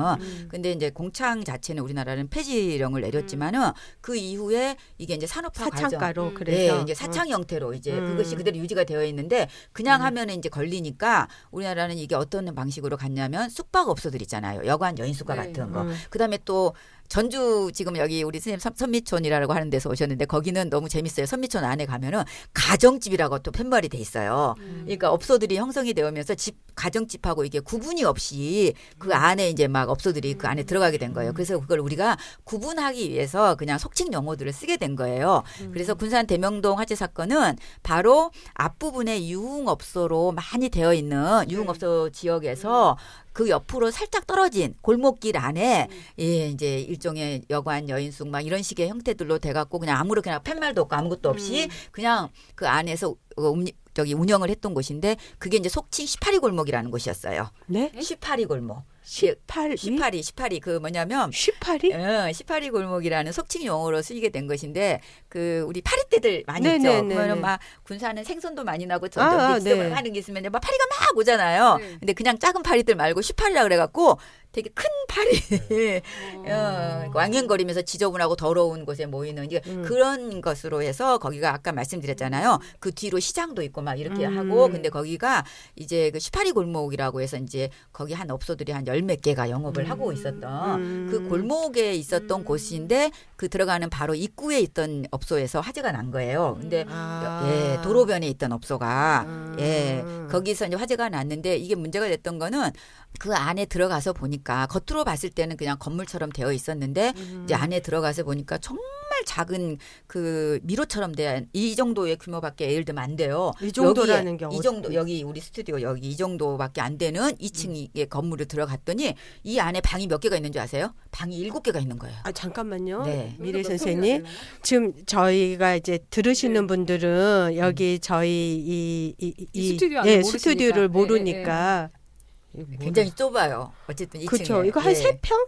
근데 이제 공창 자체는 우리나라는 폐지령을 내렸지만은 그 이후에 이게 이제 산업화 사창가로 과정. 그래서 네, 이제 사창 형태로 이제 그것이 그대로 유지가 되어 있는데 그냥 하면은 이제 걸리니까 우리나라는 이게 어떤 방식으로 갔냐면 숙박업소들 있잖아요. 여관 여인숙가 같은 거. 그다음에 또 전주 지금 여기 우리 선생님 선미촌이라고 하는 데서 오셨는데 거기는 너무 재밌어요. 선미촌 안에 가면은 가정집이라고 또 팻말이 돼 있어요. 그러니까 업소들이 형성이 되면서 가정집하고 이게 구분이 없이 그 안에 이제 막 업소들이 그 안에 들어가게 된 거예요. 그래서 그걸 우리가 구분하기 위해서 그냥 속칭 용어들을 쓰게 된 거예요. 그래서 군산 대명동 화재 사건은 바로 앞부분에 유흥업소로 많이 되어 있는 유흥업소 지역에서 그 옆으로 살짝 떨어진 골목길 안에 예, 이제 일종의 여관 여인숙 막 이런 식의 형태들로 돼갖고 그냥 아무렇게나 팻말도 없고 아무것도 없이 그냥 그 안에서 운영을 했던 곳인데 그게 이제 속칭 18리 골목이라는 곳이었어요. 네? 18리 골목. 18리 그 뭐냐면 18리? 18리 골목이라는 속칭 용어로 쓰이게 된 것인데 그 우리 파리떼들 많이 네네네네. 있죠. 그러면 막 군사는 생선도 많이 나고 네. 하는 게 있으면 막 파리가 막 오잖아요. 근데 그냥 작은 파리들 말고 18이라 그래갖고 되게 큰 파리 왕행거리면서 지저분하고 더러운 곳에 모이는 이게 그런 것으로 해서 거기가 아까 말씀드렸잖아요. 그 뒤로 시장도 있고 막 이렇게 하고 근데 거기가 이제 그 18리 골목이라고 해서 이제 거기 한 업소들이 한 열 몇 개가 영업을 하고 있었던 그 골목에 있었던 곳인데 그 들어가는 바로 입구에 있던 업소에서 화재가 난 거예요. 근데 예, 도로변에 있던 업소가 예, 거기서 이제 화재가 났는데 이게 문제가 됐던 거는 그 안에 들어가서 보니까 보니까 겉으로 봤을 때는 그냥 건물처럼 되어 있었는데 이제 안에 들어가서 보니까 정말 작은 그 미로처럼 된 이 정도의 규모밖에 예를 들면 안 돼요. 이 정도라는 게 이 정도 여기 우리 스튜디오 여기 이 정도밖에 안 되는 2층의 건물을 들어갔더니 이 안에 방이 몇 개가 있는 줄 아세요? 방이 7개가 있는 거예요. 아 잠깐만요. 네. 미래 선생님. 지금 저희가 이제 들으시는 분들은 여기 저희 이 스튜디오 안을 예, 모르시니까. 스튜디오를 예, 모르니까 굉장히 좁아요. 어쨌든 2층에. 그렇죠. 이거 한 3평?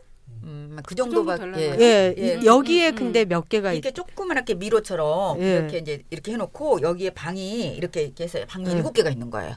그 정도밖에. 정도 예. 예. 여기에 근데 몇 개가 이렇게 조그맣게 미로처럼 예. 이렇게 이제 이렇게 해놓고 여기에 방이 이렇게 해서 방이 7개가 있는 거예요.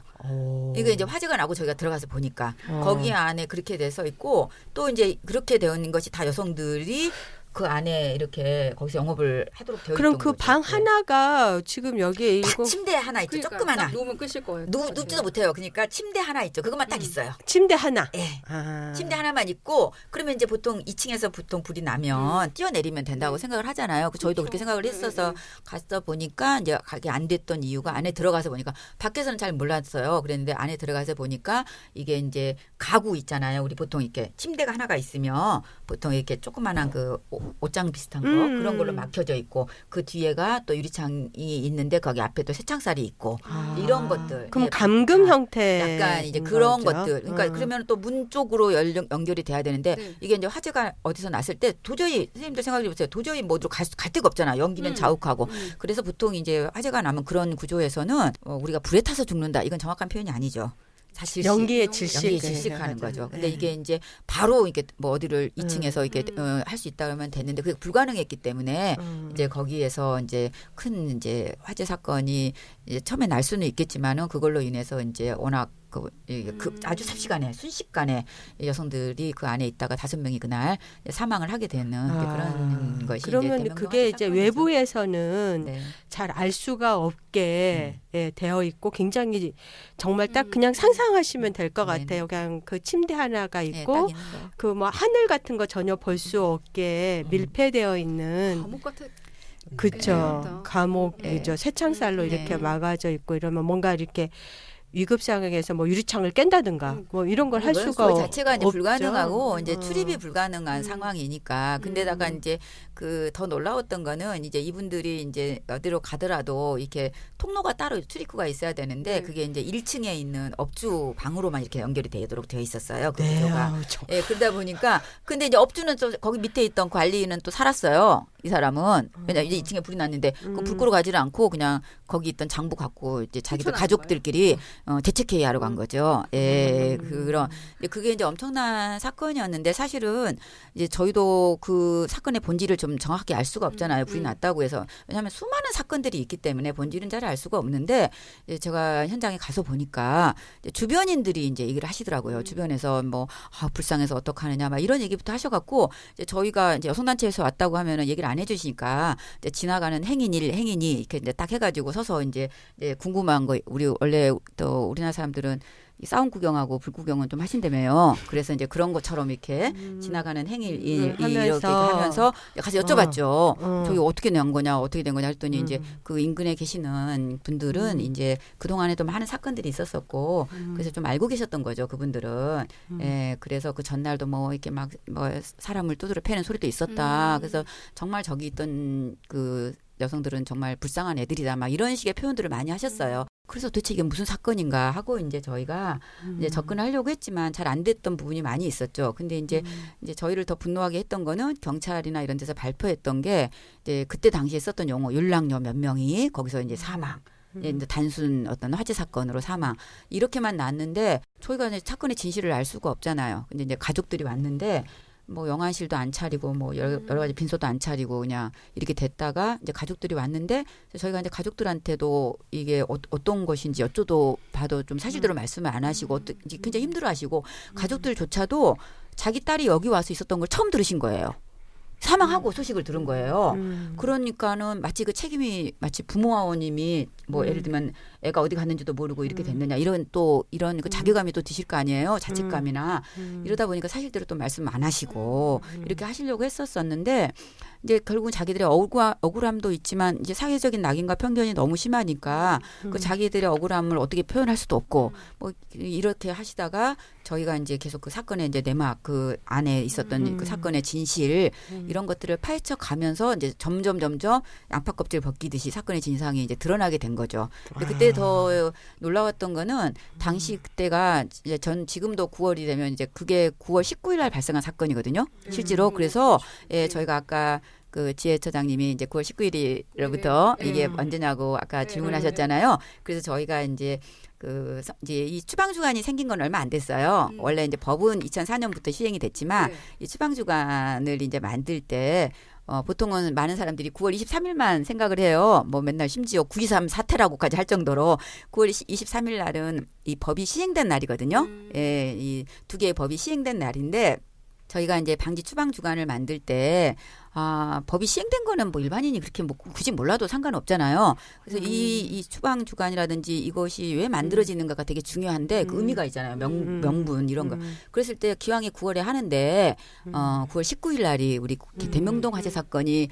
이게 이제 화재가 나고 저희가 들어가서 보니까 거기 안에 그렇게 돼서 있고 또 이제 그렇게 되어 있는 것이 다 여성들이 그 안에 이렇게 거기서 영업을 하도록 되어 그럼 있던 그 거죠. 방 하나가 지금 여기에 딱 이거 침대 하나 있죠. 그러니까 조그마한. 딱 누우면 끝일 거예요. 눕지도 못해요. 그러니까 침대 하나 있죠. 그것만 딱 있어요. 침대 하나. 예. 아. 침대 하나만 있고 그러면 이제 보통 2층에서 보통 불이 나면 뛰어내리면 된다고 생각을 하잖아요. 저희도 그렇게 생각을 했어서 갔다 보니까 이제 그게 안 됐던 이유가 안에 들어가서 보니까 밖에서는 잘 몰랐어요. 그랬는데 안에 들어가서 보니까 이게 이제 가구 있잖아요. 우리 보통 이렇게 침대가 하나가 있으면 보통 이렇게 조그만한 그 옷장 비슷한 거 그런 걸로 막혀져 있고 그 뒤에가 또 유리창이 있는데 거기 앞에 또 새창살이 있고 이런 것들. 그럼 예, 감금 형태. 약간 이제 그런 거죠? 것들. 그러니까 그러면 또 문 쪽으로 연결이 돼야 되는데 네. 이게 이제 화재가 어디서 났을 때 도저히 선생님들 생각해 보세요. 도저히 뭐 어디로 갈 데가 없잖아. 연기는 자욱하고. 그래서 보통 이제 화재가 나면 그런 구조에서는 우리가 불에 타서 죽는다. 이건 정확한 표현이 아니죠. 사실 연기에 질식. 연기에 질식하는 거죠. 근데 네. 이게 이제 바로 이게 뭐 어디를 2층에서 이렇게 할 수 있다 그러면 됐는데 그게 불가능했기 때문에 이제 거기에서 이제 큰 이제 화재 사건이 이제 처음에 날 수는 있겠지만은 그걸로 인해서 이제 워낙 그 아주 삽시간에 순식간에 여성들이 그 안에 있다가 5명이 그날 사망을 하게 되는 그런 것이 그러면 이제 그게 이제 사건이죠. 외부에서는 네. 잘 알 수가 없게 예, 되어 있고 굉장히 정말 딱 그냥 상상하시면 될 것 네네. 같아요. 그냥 그 침대 하나가 네, 있고 딱 있는 거. 그 뭐 하늘 같은 거 전혀 볼 수 없게 밀폐되어 있는 감옥 같은 그쵸 네. 감옥이죠. 쇠창살로 네. 이렇게 막아져 있고 이러면 뭔가 이렇게 위급 상황에서 뭐 유리창을 깬다든가 뭐 이런 걸 할 그건 수가 거의 자체가 이제 없죠. 불가능하고 이제 출입이 불가능한 상황이니까 근데다가 이제 그 더 놀라웠던 거는 이제 이분들이 이제 어디로 가더라도 이렇게 통로가 따로 출입구가 있어야 되는데 그게 이제 1층에 있는 업주 방으로만 이렇게 연결이 되도록 되어 있었어요. 그 네, 구조가. 아우, 예, 그러다 보니까 근데 이제 업주는 또 거기 밑에 있던 관리는 또 살았어요. 이 사람은 왜냐 이제 2층에 불이 났는데 그 불 끄러 가지를 않고 그냥 거기 있던 장부 갖고 이제 자기들 훔쳐나간 가족들끼리 대책회의 하러 간 거죠. 예, 그런 그게 이제 엄청난 사건이었는데 사실은 이제 저희도 그 사건의 본질을 좀 정확히 알 수가 없잖아요. 불이 났다고 해서 왜냐하면 수많은 사건들이 있기 때문에 본질은 잘 알 수가 없는데 이제 제가 현장에 가서 보니까 이제 주변인들이 이제 얘기를 하시더라고요. 주변에서 뭐 불쌍해서 어떡하느냐 막 이런 얘기부터 하셔갖고 이제 저희가 이제 여성단체에서 왔다고 하면은 얘기를 안 해주시니까 이제 지나가는 행인이 이렇게 이제 딱 해가지고 서서 이제 궁금한 거 우리 원래 또 우리나라 사람들은 이 싸움 구경하고 불 구경은 좀 하신다며요. 그래서 이제 그런 것처럼 이렇게 지나가는 행일 이렇게 하면서 가서 여쭤봤죠. 저기 어떻게 난 거냐, 어떻게 된 거냐 했더니 이제 그 인근에 계시는 분들은 이제 그 동안에도 많은 사건들이 있었었고 그래서 좀 알고 계셨던 거죠. 그분들은. 예, 그래서 그 전날도 뭐 이렇게 막 뭐 사람을 두드려 패는 소리도 있었다. 그래서 정말 저기 있던 그 여성들은 정말 불쌍한 애들이다. 막 이런 식의 표현들을 많이 하셨어요. 그래서 도대체 이게 무슨 사건인가 하고 이제 저희가 이제 접근을 하려고 했지만 잘 안 됐던 부분이 많이 있었죠. 근데 이제 저희를 더 분노하게 했던 거는 경찰이나 이런 데서 발표했던 게 이제 그때 당시에 썼던 용어 윤락녀 몇 명이 거기서 이제 사망. 이제 단순 어떤 화재 사건으로 사망 이렇게만 났는데 저희가 이제 사건의 진실을 알 수가 없잖아요. 근데 이제 가족들이 왔는데 뭐 영안실도 안 차리고 뭐 여러 가지 빈소도 안 차리고 그냥 이렇게 됐다가 이제 가족들이 왔는데 저희가 이제 가족들한테도 이게 어떤 것인지 여쭤도 봐도 좀 사실대로 말씀을 안 하시고 굉장히 힘들어하시고 가족들조차도 자기 딸이 여기 와서 있었던 걸 처음 들으신 거예요. 사망하고 소식을 들은 거예요. 그러니까는 마치 그 책임이 마치 부모님이 뭐 예를 들면 애가 어디 갔는지도 모르고 이렇게 됐느냐 이런 그 자괴감이 또 드실 거 아니에요. 자책감이나 이러다 보니까 사실대로 또 말씀 안 하시고 이렇게 하시려고 했었었는데 이제 결국은 자기들의 억울함도 있지만 이제 사회적인 낙인과 편견이 너무 심하니까 그 자기들의 억울함을 어떻게 표현할 수도 없고 뭐 이렇게 하시다가 저희가 이제 계속 그 사건의 이제 내막 그 안에 있었던 그 사건의 진실 이런 것들을 파헤쳐 가면서 이제 점점 양파 껍질 벗기듯이 사건의 진상이 이제 드러나게 된 거죠. 근데 그때 더 놀라웠던 거는 당시 그때가 이제 전 지금도 9월이 되면 이제 그게 9월 19일 날 발생한 사건이거든요. 실제로 그래서 예, 저희가 아까 그 지혜처장님이 이제 9월 19일로부터 이게 언제냐고 아까 질문하셨잖아요. 그래서 저희가 이제 이제 이 추방주간이 생긴 건 얼마 안 됐어요. 원래 이제 법은 2004년부터 시행이 됐지만 이 추방주간을 이제 만들 때 보통은 많은 사람들이 9월 23일만 생각을 해요. 뭐 맨날 심지어 9.23 사태라고까지 할 정도로 9월 23일 날은 이 법이 시행된 날이거든요. 예, 이 두 개의 법이 시행된 날인데 저희가 이제 방지 추방 주간을 만들 때 법이 시행된 거는 뭐 일반인이 그렇게 뭐 굳이 몰라도 상관없잖아요. 그래서 이 추방 주간이라든지 이것이 왜 만들어지는가가 되게 중요한데 그 의미가 있잖아요. 명분 이런 거. 그랬을 때 기왕에 9월에 하는데 9월 19일 날이 우리 대명동 화재 사건이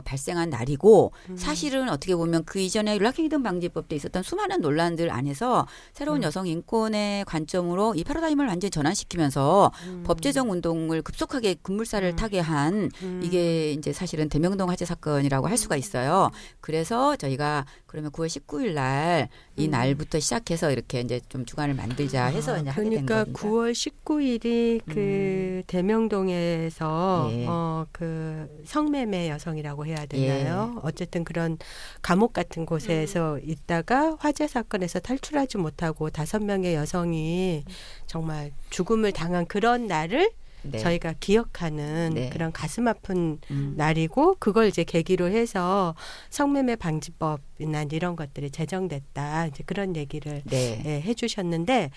발생한 날이고 사실은 어떻게 보면 그 이전에 윤락행위등 방지법 때 있었던 수많은 논란들 안에서 새로운 여성 인권의 관점으로 이 패러다임을 완전히 전환시키면서 법 제정 운동을 급속하게 급물살을 타게 한 이게 이제 사실은 대명동 화재 사건이라고 할 수가 있어요. 그래서 저희가 그러면 9월 19일 날 이 날부터 시작해서 이렇게 이제 좀 주간을 만들자 해서 이제 하게 된 겁니다. 그러니까 9월 19일이 그 대명동에서 예. 그 성매매 여성이라고 해야 되나요? 어쨌든 그런 감옥 같은 곳에서 있다가 화재 사건에서 탈출하지 못하고 5명의 여성이 정말 죽음을 당한 그런 날을 네. 저희가 기억하는 네. 그런 가슴 아픈 날이고 그걸 이제 계기로 해서 성매매 방지법이나 이런 것들이 제정됐다. 이제 그런 얘기를 네. 예, 해주셨는데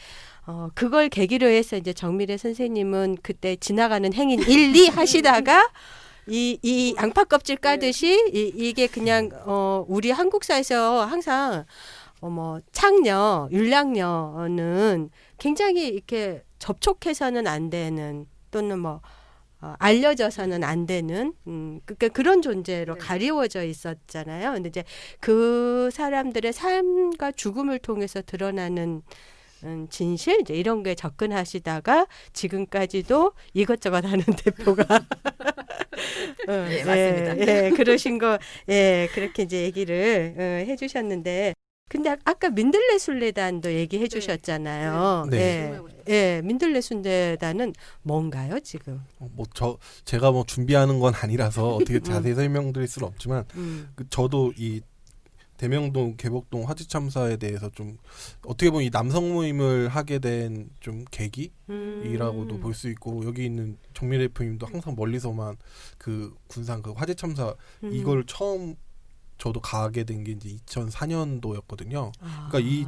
그걸 계기로 해서 이제 정미래 선생님은 그때 지나가는 행인 1, 2 하시다가 이 양파 껍질 까듯이 이게 그냥 우리 한국사에서 항상 뭐 창녀, 율랑녀는 굉장히 이렇게 접촉해서는 안 되는 또는 뭐 알려져서는 안 되는 그러니까 그런 존재로 가리워져 있었잖아요. 근데 이제 그 사람들의 삶과 죽음을 통해서 드러나는 진실 이제 이런 게 접근하시다가 지금까지도 이것저것 하는 대표가 네, 맞습니다. 예, 그러신 거 그렇게 이제 얘기를 해주셨는데. 근데 아까 민들레 순례단도 얘기해 주셨잖아요. 네. 예, 민들레 순례단은 뭔가요, 지금? 제가 뭐 준비하는 건 아니라서 어떻게 자세히 설명드릴 수는 없지만 저도 이 대명동 개복동 화재 참사에 대해서 좀 어떻게 보면 이 남성 모임을 하게 된 좀 계기이라고도 볼 수 있고 여기 있는 정미래 대표님도 항상 멀리서만 그 군산 그 화재 참사 이걸 처음 저도 가게 된 게 이제 2004년도였거든요. 그러니까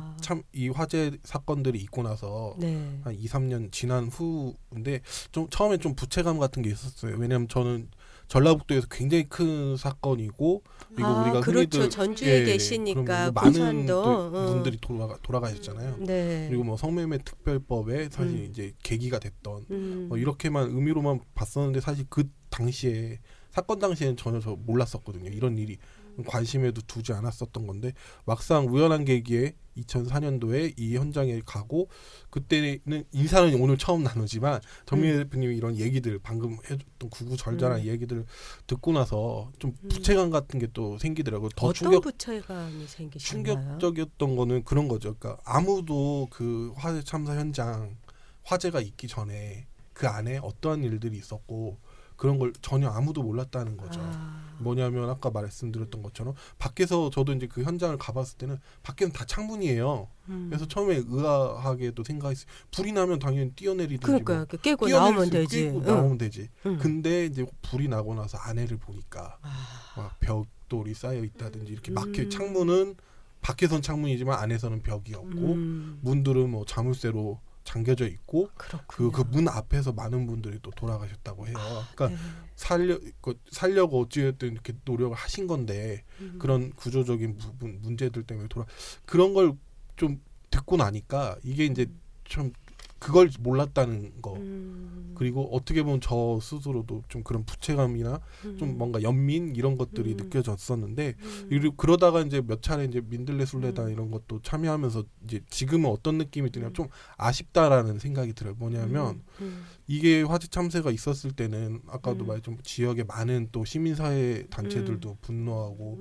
이 화재 사건들이 있고 나서 한 2, 3년 지난 후인데 좀 처음에 좀 부채감 같은 게 있었어요. 왜냐하면 저는 전라북도에서 굉장히 큰 사건이고 그리고 우리가 그렇죠. 흔히들 전주에 계시니까 많은 분들이 돌아가셨잖아요. 네. 그리고 뭐 성매매 특별법에 사실 이제 계기가 됐던 뭐 이렇게만 의미로만 봤었는데 사실 그 당시에 사건 당시에는 전혀 저 몰랐었거든요. 이런 일이 관심에도 두지 않았었던 건데 막상 우연한 계기에 2004년도에 이 현장에 가고 그때는 인사는 오늘 처음 나누지만 정미애 대표님이 이런 얘기들 방금 해줬던 구구절절한 얘기들을 듣고 나서 좀 부채감 같은 게 또 생기더라고요. 더 어떤 부채감이 생기셨나요? 충격적이었던 거는 그런 거죠. 그러니까 아무도 그 화재 참사 현장 화재가 있기 전에 그 안에 어떠한 일들이 있었고 그런 걸 전혀 아무도 몰랐다는 거죠. 뭐냐면 아까 말씀드렸던 것처럼 밖에서 저도 이제 그 현장을 가봤을 때는 밖에는 다 창문이에요. 그래서 처음에 의아하게도 생각했어요. 불이 나면 당연히 뛰어내리든지 그러니까 깨고 나오면 되지. 깨고 나오면 되지. 근데 이제 불이 나고 나서 안에를 보니까 막 벽돌이 쌓여 있다든지 이렇게 막혀 창문은 밖에선 창문이지만 안에서는 벽이 없고 문들은 뭐 자물쇠로 잠겨져 있고 그 문 앞에서 많은 분들이 또 돌아가셨다고 해요. 그러니까 살려고 어찌됐든 이렇게 노력을 하신 건데 그런 구조적인 부분 문제들 때문에 그런 걸 좀 듣고 나니까 이게 이제 좀 그걸 몰랐다는 거. 그리고 어떻게 보면 저 스스로도 좀 그런 부채감이나 좀 뭔가 연민 이런 것들이 느껴졌었는데 그리고 그러다가 이제 몇 차례 이제 민들레 술래단 이런 것도 참여하면서 이제 지금은 어떤 느낌이 드냐면 좀 아쉽다라는 생각이 들어요. 뭐냐면 이게 화재 참사가 있었을 때는 아까도 말했지만 지역에 많은 또 시민사회 단체들도 분노하고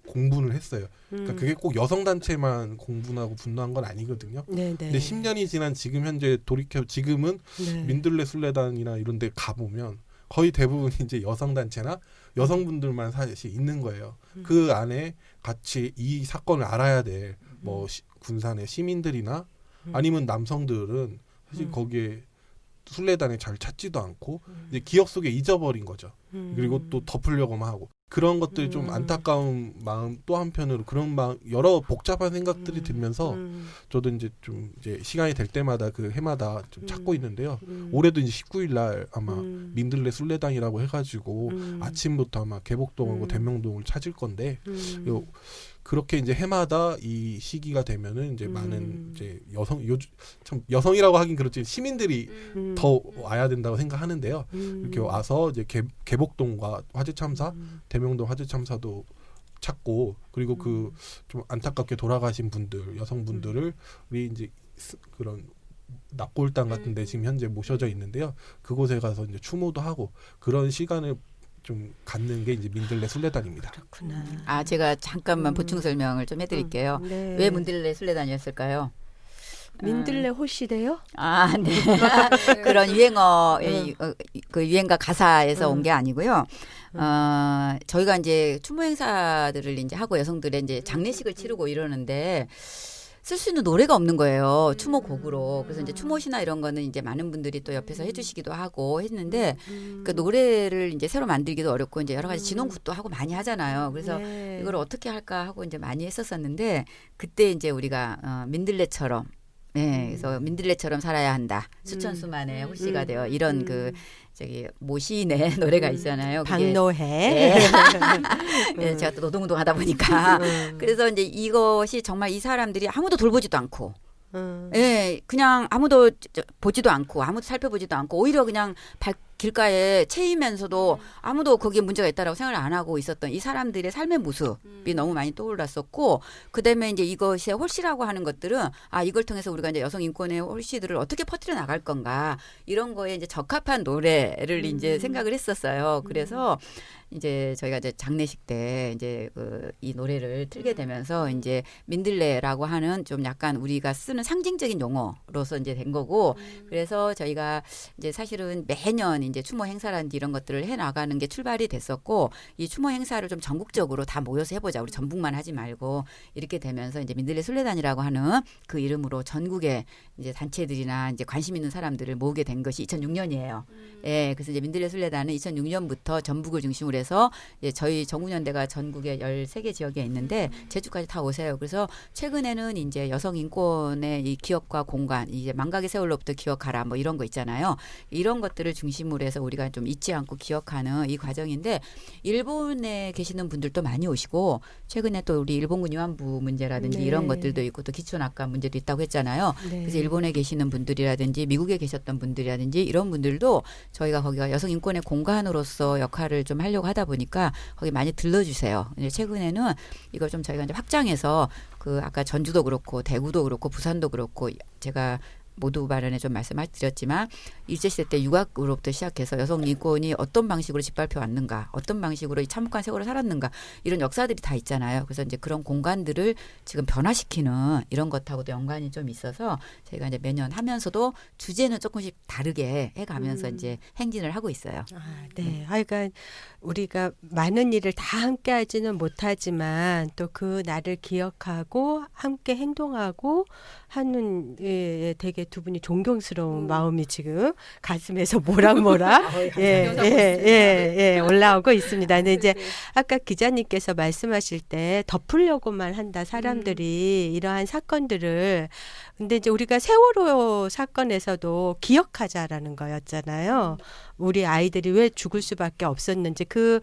공분을 했어요. 그러니까 그게 꼭 여성 단체만 공분하고 분노한 건 아니거든요. 근데 10년이 지난 지금 현재 돌이켜 지금은 민들레 술래단이나 이런 데 가보면 거의 대부분 이제 여성 단체나 여성분들만 사실 있는 거예요. 그 안에 같이 이 사건을 알아야 될 뭐 군산의 시민들이나 아니면 남성들은 사실 거기에 술래단에 잘 찾지도 않고 이제 기억 속에 잊어버린 거죠. 그리고 또 덮으려고만 하고 그런 것들이 좀 안타까운 마음 또 한편으로 그런 마음 여러 복잡한 생각들이 들면서 저도 이제 좀 이제 시간이 될 때마다 그 해마다 좀 찾고 있는데요. 올해도 이제 19일 날 아마 민들레 술래단이라고 해가지고 아침부터 아마 개복동하고 대명동을 찾을 건데 그렇게 이제 해마다 이 시기가 되면은 이제 많은 이제 참 여성이라고 하긴 그렇지 시민들이 더 와야 된다고 생각하는데요. 이렇게 와서 이제 개복동과 화재 참사, 대명동 화재 참사도 찾고 그리고 그 좀 안타깝게 돌아가신 분들 여성분들을 우리 이제 그런 납골당 같은데 지금 현재 모셔져 있는데요. 그곳에 가서 이제 추모도 하고 그런 시간을 좀 갖는 게 이제 민들레 술래단입니다. 그렇구나. 아 제가 잠깐만 보충 설명을 좀 해드릴게요. 네. 왜 민들레 술래단이었을까요? 민들레 호시대요? 아, 네. 그런 그 유행가 가사에서 온 게 아니고요. 저희가 이제 추모 행사들을 이제 하고 여성들의 이제 장례식을 치르고 이러는데 쓸 수 있는 노래가 없는 거예요. 추모곡으로. 그래서 이제 추모시나 이런 거는 이제 많은 분들이 또 옆에서 해주시기도 하고 했는데 그 노래를 이제 새로 만들기도 어렵고 이제 여러 가지 진홍굿도 하고 많이 하잖아요. 그래서 이걸 어떻게 할까 하고 이제 많이 했었었는데 그때 이제 우리가 민들레처럼 네, 그래서 민들레처럼 살아야 한다. 수천 수만의 호시가 되어 이런 그 저기 모 시인의 노래가 있잖아요. 박노해. 네. 네, 제가 또 노동운동 하다 보니까 그래서 이제 이것이 정말 이 사람들이 아무도 돌보지도 않고 예, 그냥 아무도 보지도 않고 아무도 살펴보지도 않고 오히려 그냥 길가에 채이면서도 아무도 거기에 문제가 있다라고 생각을 안 하고 있었던 이 사람들의 삶의 모습이 너무 많이 떠올랐었고 그다음에 이제 이것의 홀씨라고 하는 것들은 아 이걸 통해서 우리가 이제 여성 인권의 홀씨들을 어떻게 퍼뜨려 나갈 건가 이런 거에 이제 적합한 노래를 이제 생각을 했었어요. 그래서 이제 저희가 이제 장례식 때 이제 이 노래를 틀게 되면서 이제 민들레라고 하는 좀 약간 우리가 쓰는 상징적인 용어로서 이제 된 거고 그래서 저희가 이제 사실은 매년 이제 추모 행사라든지 이런 것들을 해 나가는 게 출발이 됐었고 이 추모 행사를 좀 전국적으로 다 모여서 해보자 우리 전북만 하지 말고 이렇게 되면서 이제 민들레 술래단이라고 하는 그 이름으로 전국의 이제 단체들이나 이제 관심 있는 사람들을 모으게 된 것이 2006년이에요. 예, 그래서 이제 민들레 술래단은 2006년부터 전북을 중심으로 해서 이제 저희 정운연대가 전국에 13개 지역에 있는데 제주까지 다 오세요. 그래서 최근에는 이제 여성 인권의 이 기억과 공간, 이제 망각의 세월로부터 기억하라 뭐 이런 거 있잖아요. 이런 것들을 중심으로 해서 우리가 좀 잊지 않고 기억하는 이 과정인데 일본에 계시는 분들도 많이 오시고 최근에 또 우리 일본군 위안부 문제라든지 이런 것들도 있고 또 기초낙하 문제도 있다고 했잖아요. 그래서 일본에 계시는 분들이라든지 미국에 계셨던 분들이라든지 이런 분들도 저희가 거기가 여성 인권의 공간으로서 역할을 좀 하려고 하다 보니까 거기 많이 들러주세요. 최근에는 이걸 좀 저희가 이제 확장해서 그 아까 전주도 그렇고 대구도 그렇고 부산도 그렇고 제가 모두 발언에 좀 말씀드렸지만 일제시대 때 유학으로부터 시작해서 여성 인권이 어떤 방식으로 짓밟혀 왔는가 어떤 방식으로 이 참혹한 세월을 살았는가 이런 역사들이 다 있잖아요. 그래서 이제 그런 공간들을 지금 변화시키는 이런 것하고도 연관이 좀 있어서 저희가 이제 매년 하면서도 주제는 조금씩 다르게 해가면서 이제 행진을 하고 있어요. 아, 네. 그러니까 우리가 많은 일을 다 함께 하지는 못하지만 또 그 날을 기억하고 함께 행동하고 하는 되게 두 분이 존경스러운 마음이 지금 가슴에서 모락모락 올라오고 있습니다. 근데 이제 아까 기자님께서 말씀하실 때 덮으려고만 한다 사람들이 이러한 사건들을 근데 이제 우리가 세월호 사건에서도 기억하자라는 거였잖아요. 우리 아이들이 왜 죽을 수밖에 없었는지 그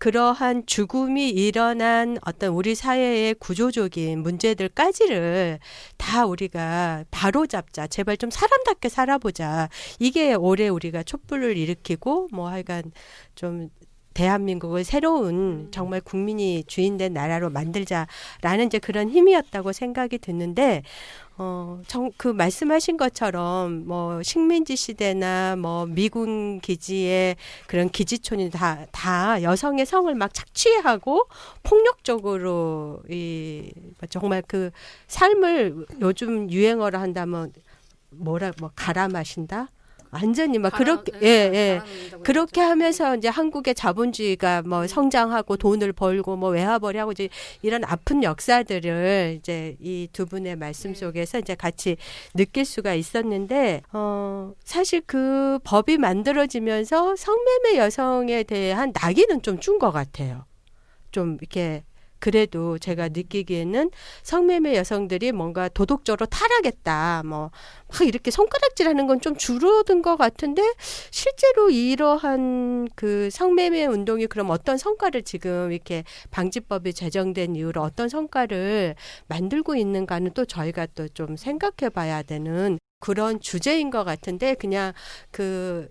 그러한 죽음이 일어난 어떤 우리 사회의 구조적인 문제들까지를 다 우리가 바로잡자. 제발 좀 사람답게 살아보자. 이게 올해 우리가 촛불을 일으키고 뭐 하여간 좀 대한민국을 새로운 정말 국민이 주인된 나라로 만들자라는 이제 그런 힘이었다고 생각이 드는데 그 말씀하신 것처럼 뭐 식민지 시대나 뭐 미군 기지의 그런 기지촌이 다 여성의 성을 막 착취하고 폭력적으로 정말 그 삶을 요즘 유행어로 한다면 뭐 갈아 마신다? 완전히 막 그렇게 그렇게 하면서 이제 한국의 자본주의가 뭐 성장하고 돈을 벌고 뭐 외화벌이 하고 이제 이런 아픈 역사들을 이제 이 두 분의 말씀 속에서 이제 같이 느낄 수가 있었는데 사실 그 법이 만들어지면서 성매매 여성에 대한 낙인은 좀 준 것 같아요. 좀 이렇게 그래도 제가 느끼기에는 성매매 여성들이 뭔가 도덕적으로 타락했다, 뭐 막 이렇게 손가락질하는 건 좀 줄어든 것 같은데 실제로 이러한 그 성매매 운동이 그럼 어떤 성과를 지금 이렇게 방지법이 제정된 이후로 어떤 성과를 만들고 있는가는 또 저희가 또 좀 생각해봐야 되는. 그런 주제인 것 같은데 그냥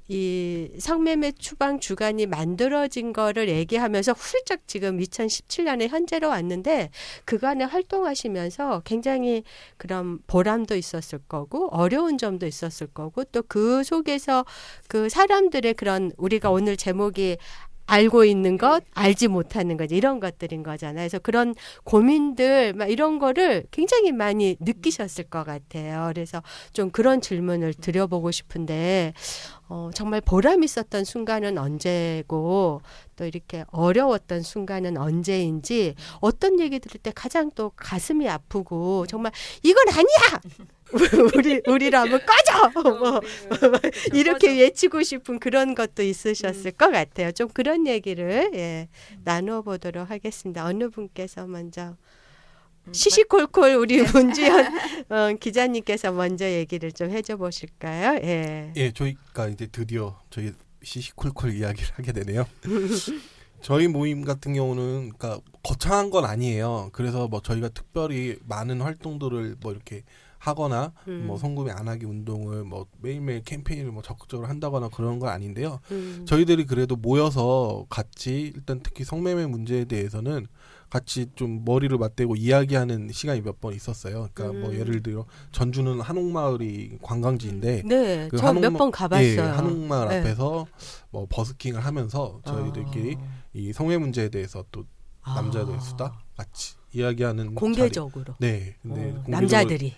이 성매매 추방 주간이 만들어진 거를 얘기하면서 훌쩍 지금 2017년에 현재로 왔는데 그간에 활동하시면서 굉장히 그런 보람도 있었을 거고 어려운 점도 있었을 거고 또 그 속에서 그 사람들의 그런 우리가 오늘 제목이 알고 있는 것, 알지 못하는 것 이런 것들인 거잖아요. 그래서 그런 고민들 막 이런 거를 굉장히 많이 느끼셨을 것 같아요. 그래서 좀 그런 질문을 드려보고 싶은데 정말 보람 있었던 순간은 언제고 또 이렇게 어려웠던 순간은 언제인지 어떤 얘기 들을 때 가장 또 가슴이 아프고 정말 이건 아니야! 우리라면 꺼져! 뭐 이렇게 외치고 싶은 그런 것도 있으셨을 것 같아요. 좀 그런 얘기를 나눠보도록 하겠습니다. 어느 분께서 먼저 시시콜콜 우리 문주현 기자님께서 먼저 얘기를 좀 해줘 보실까요? 예, 저희가 이제 드디어 저희 시시콜콜 이야기를 하게 되네요. 저희 모임 같은 경우는 그러니까 거창한 건 아니에요. 그래서 뭐 저희가 특별히 많은 활동들을 뭐 이렇게 하거나 뭐 성금이 안 하기 운동을 뭐 매일매일 캠페인을 뭐 적극적으로 한다거나 그런 건 아닌데요. 저희들이 그래도 모여서 같이 일단 특히 성매매 문제에 대해서는 같이 좀 머리를 맞대고 이야기하는 시간이 몇 번 있었어요. 그러니까 뭐 예를 들어 전주는 한옥마을이 관광지인데 네, 그 저 몇 번 가봤어요. 예, 한옥마을 앞에서 뭐 버스킹을 하면서 저희들끼리 이 성매 문제에 대해서 또 남자들 수다 같이 이야기하는 공개적으로. 자리. 네, 근데 남자들이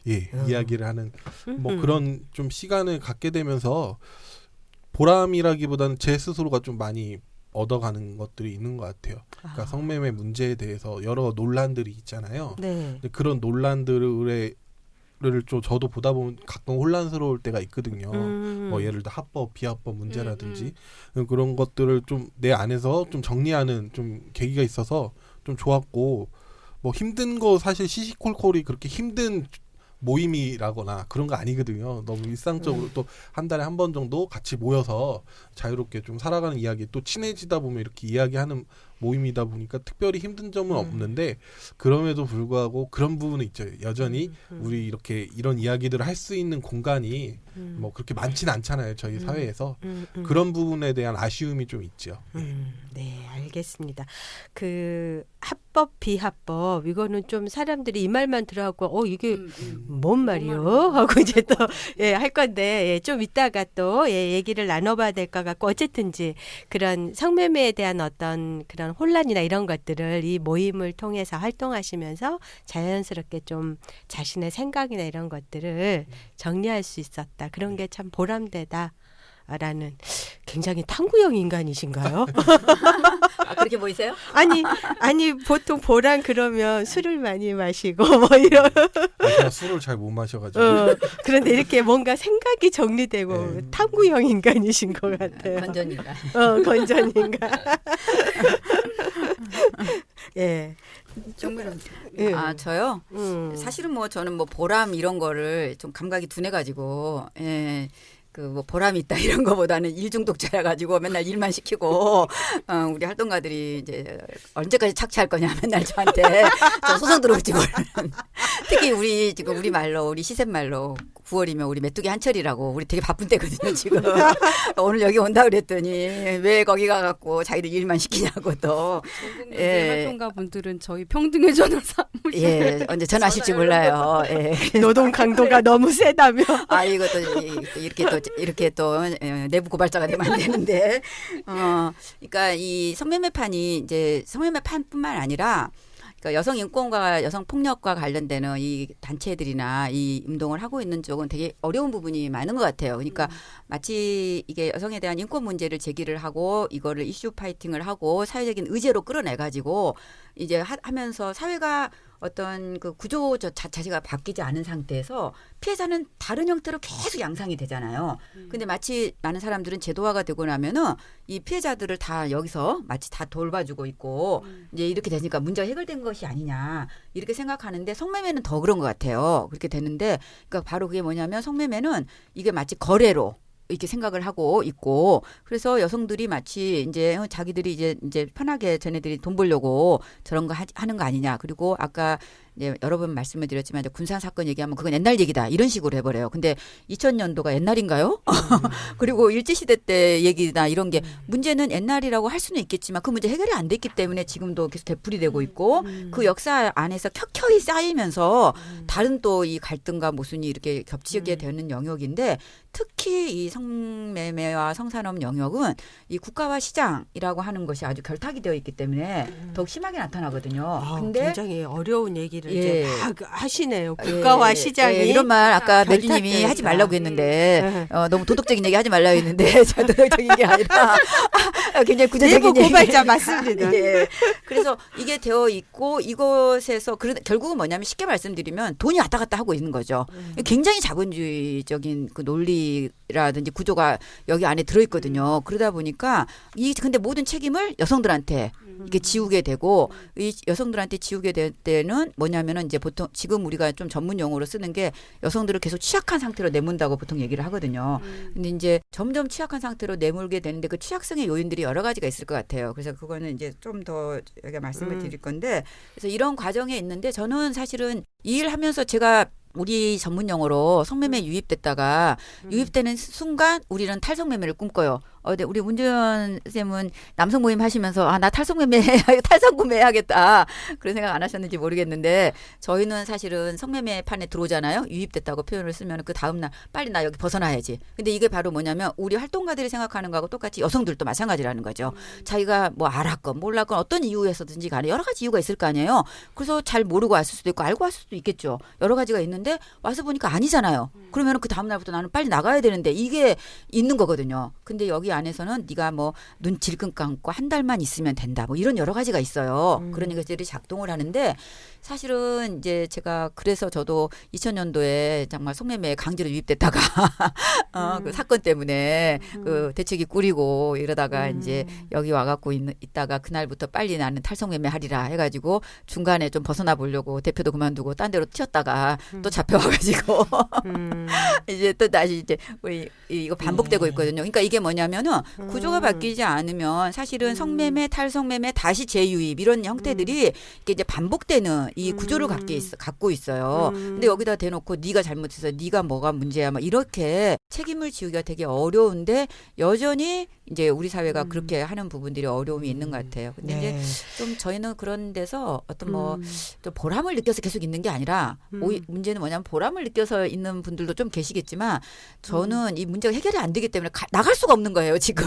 이야기를 하는 뭐 그런 좀 시간을 갖게 되면서 보람이라기보다는 제 스스로가 좀 많이 얻어가는 것들이 있는 것 같아요. 그러니까 성매매 문제에 대해서 여러 논란들이 있잖아요. 네. 근데 그런 논란들을 좀 저도 보다 보면 가끔 혼란스러울 때가 있거든요. 뭐 예를 들어 합법, 비합법 문제라든지 그런 것들을 좀 내 안에서 좀 정리하는 좀 계기가 있어서 좀 좋았고 뭐 힘든 거 사실 시시콜콜이 그렇게 힘든 모임이라거나 그런 거 아니거든요. 너무 일상적으로 또 한 달에 한 번 정도 같이 모여서 자유롭게 좀 살아가는 이야기 또 친해지다 보면 이렇게 이야기하는 모임이다 보니까 특별히 힘든 점은 없는데 그럼에도 불구하고 그런 부분은 있죠. 여전히 우리 이렇게 이런 이야기들을 할 수 있는 공간이 뭐 그렇게 많지는 않잖아요. 저희 사회에서 그런 부분에 대한 아쉬움이 좀 있죠. 네, 알겠습니다. 그 합법 비합법 이거는 좀 사람들이 이 말만 들어갖고 이게 뭔 말이요? 하고 이제 또 할 건데 좀 이따가 또 얘기를 나눠봐야 될 것 같고 어쨌든지 그런 성매매에 대한 어떤 그런 혼란이나 이런 것들을 이 모임을 통해서 활동하시면서 자연스럽게 좀 자신의 생각이나 이런 것들을 정리할 수 있었다. 그런 게 참 보람되다. 라는 굉장히 탕구형 인간이신가요? 그렇게 보이세요? 아니 보통 보람 그러면 술을 많이 마시고 뭐 이런. 제가 술을 잘 못 마셔가지고. 그런데 이렇게 뭔가 생각이 정리되고 탕구형 인간이신 것 같아요. 건전인가? 건전인가? 예. 저요? 사실은 뭐 저는 뭐 보람 이런 거를 좀 감각이 둔해가지고 그 뭐 보람이 있다 이런 거보다는 일 중독자여 가지고 맨날 일만 시키고 우리 활동가들이 이제 언제까지 착취할 거냐 맨날 저한테 저 소송 들어올지 모르는 특히 우리 지금 우리 말로 우리 시샘 말로 9월이면 우리 메뚜기 한철이라고 우리 되게 바쁜 때거든요 지금. 오늘 여기 온다 그랬더니 왜 거기 가갖고 자기들 일만 시키냐고 또. 예. 활동가 분들은 저희 평등의 전화 사무실. 예, 언제 전화하실지 몰라요. 예. 노동 강도가 너무 세다며. 아 이것도 이렇게 또 내부 고발자가 되면 안 되는데. 그러니까 이 성매매판이 이제 성매매판뿐만 아니라. 그러니까 여성 인권과 여성 폭력과 관련되는 이 단체들이나 이 운동을 하고 있는 쪽은 되게 어려운 부분이 많은 것 같아요. 그러니까 마치 이게 여성에 대한 인권 문제를 제기를 하고 이거를 이슈 파이팅을 하고 사회적인 의제로 끌어내 가지고 이제 하면서 사회가 어떤 그 구조 자체가 바뀌지 않은 상태에서 피해자는 다른 형태로 계속 양상이 되잖아요. 근데 마치 많은 사람들은 제도화가 되고 나면은 이 피해자들을 다 여기서 마치 다 돌봐주고 있고 이제 이렇게 되니까 문제가 해결된 것이 아니냐 이렇게 생각하는데 성매매는 더 그런 것 같아요. 그렇게 되는데 그러니까 바로 그게 뭐냐면 성매매는 이게 마치 거래로 이렇게 생각을 하고 있고 그래서 여성들이 마치 이제 자기들이 이제 편하게 쟤네들이 돈 벌려고 저런 거 하는 거 아니냐. 그리고 아까 이제 여러 번 말씀을 드렸지만 이제 군산 사건 얘기하면 그건 옛날 얘기다 이런 식으로 해버려요. 근데 2000년도가 옛날인가요? 그리고 일제시대 때 얘기나 이런 게 문제는 옛날이라고 할 수는 있겠지만 그 문제 해결이 안 됐기 때문에 지금도 계속 되풀이되고 있고 그 역사 안에서 켜켜이 쌓이면서 다른 또 이 갈등과 모순이 이렇게 겹치게 되는 영역인데 특히 이 성매매와 성산업 영역은 이 국가와 시장이라고 하는 것이 아주 결탁이 되어 있기 때문에 더욱 심하게 나타나거든요. 근데 굉장히 어려운 얘기를 예. 이제 막 하시네요. 국가와 시장이. 이런 말 아까 결탁되어 매주님이 하지 있다. 말라고 했는데 너무 도덕적인 얘기 하지 말라고 했는데 저 도덕적인 게 아니라 굉장히 구체적인 내부 얘기. 고발자 맞습니다. 예. 그래서 이게 되어 있고 이것에서 결국은 뭐냐면 쉽게 말씀드리면 돈이 왔다 갔다 하고 있는 거죠. 굉장히 자본주의적인 그 논리라든지 구조가 여기 안에 들어있거든요. 그러다 보니까 근데 모든 책임을 여성들한테 이렇게 지우게 되고 이 여성들한테 지우게 될 때는 뭐냐면은 이제 보통 지금 우리가 좀 전문 용어로 쓰는 게 여성들을 계속 취약한 상태로 내몬다고 보통 얘기를 하거든요. 근데 이제 점점 취약한 상태로 내몰게 되는데 그 취약성의 요인들이 여러 가지가 있을 것 같아요. 그래서 그거는 이제 좀 더 여기가 말씀을 드릴 건데 그래서 이런 과정에 있는데 저는 사실은 이 일 하면서 제가 우리 전문 용어로 성매매 유입됐다가 유입되는 순간 우리는 탈성매매를 꿈꿔요. 근데 우리 문재현 쌤은 남성 모임 하시면서 나 탈성구매해야겠다 그런 생각 안 하셨는지 모르겠는데 저희는 사실은 성매매 판에 들어오잖아요. 유입됐다고 표현을 쓰면 그 다음날 빨리 나 여기 벗어나야지. 근데 이게 바로 뭐냐면 우리 활동가들이 생각하는 거하고 똑같이 여성들도 마찬가지라는 거죠. 자기가 뭐 알았건 몰랐건 어떤 이유에서든지 간에 여러 가지 이유가 있을 거 아니에요. 그래서 잘 모르고 왔을 수도 있고 알고 왔을 수도 있겠죠. 여러 가지가 있는데 와서 보니까 아니잖아요. 그러면 그 다음날부터 나는 빨리 나가야 되는데 이게 있는 거거든요. 근데 여기 안에서는 네가 뭐 눈 질끈 감고 한 달만 있으면 된다. 뭐 이런 여러 가지가 있어요. 그런 것들이 작동을 하는데 사실은 이제 제가 그래서 저도 2000년도에 정말 성매매에 강제로 유입됐다가 그 사건 때문에 그 대책이 꾸리고 이러다가 이제 여기 와갖고 있다가 그날부터 빨리 나는 탈성매매 하리라 해가지고 중간에 좀 벗어나 보려고 대표도 그만두고 딴 데로 튀었다가 또 잡혀와가지고 이제 또 다시 이제 우리 이거 반복되고 있거든요. 그러니까 이게 뭐냐면은 구조가 바뀌지 않으면 사실은 성매매, 탈성매매, 다시 재유입 이런 형태들이 이게 이제 반복되는 이 구조를 갖고 있어요. 근데 여기다 대놓고 네가 잘못해서 네가 뭐가 문제야 막 이렇게 책임을 지우기가 되게 어려운데 여전히 이제 우리 사회가 그렇게 하는 부분들이 어려움이 있는 것 같아요. 근데 네. 이제 좀 저희는 그런 데서 어떤 뭐 좀 보람을 느껴서 계속 있는 게 아니라 문제는 뭐냐면 보람을 느껴서 있는 분들도 좀 계시겠지만 저는 이 문제가 해결이 안 되기 때문에 나갈 수가 없는 거예요 지금.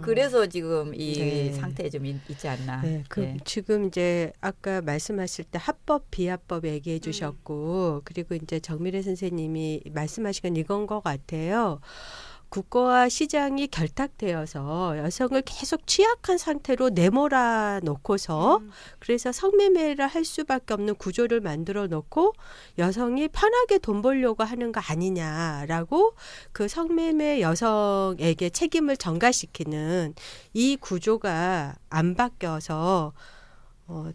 그래서 지금 이 네. 상태에 좀 있지 않나. 네, 네. 지금 이제 아까 말씀하실 때 합법 비합법 얘기해 주셨고 그리고 이제 정미래 선생님이 말씀하신 건 이건 것 같아요. 국가와 시장이 결탁되어서 여성을 계속 취약한 상태로 내몰아 놓고서 그래서 성매매를 할 수밖에 없는 구조를 만들어 놓고 여성이 편하게 돈 벌려고 하는 거 아니냐라고 그 성매매 여성에게 책임을 전가시키는 이 구조가 안 바뀌어서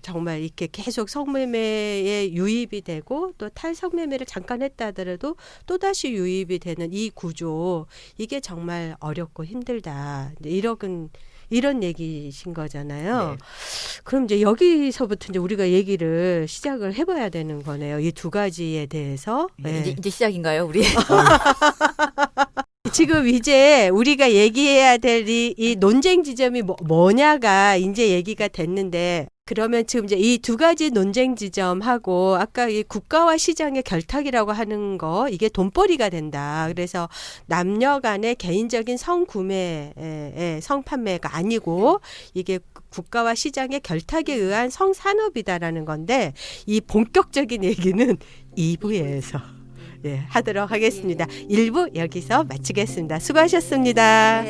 정말 이렇게 계속 성매매에 유입이 되고 또 탈성매매를 잠깐 했다 하더라도 또다시 유입이 되는 이 구조, 이게 정말 어렵고 힘들다. 이런 얘기신 거잖아요. 네. 그럼 이제 여기서부터 이제 우리가 얘기를 시작을 해봐야 되는 거네요. 이 두 가지에 대해서. 네. 이제 시작인가요, 우리? 지금 이제 우리가 얘기해야 될 이 논쟁 지점이 뭐냐가 이제 얘기가 됐는데, 그러면 지금 이제 이 두 가지 논쟁 지점하고 아까 이 국가와 시장의 결탁이라고 하는 거, 이게 돈벌이가 된다. 그래서 남녀 간의 개인적인 성구매, 성판매가 아니고 이게 국가와 시장의 결탁에 의한 성산업이다라는 건데, 이 본격적인 얘기는 2부에서 하도록 하겠습니다. 1부 여기서 마치겠습니다. 수고하셨습니다.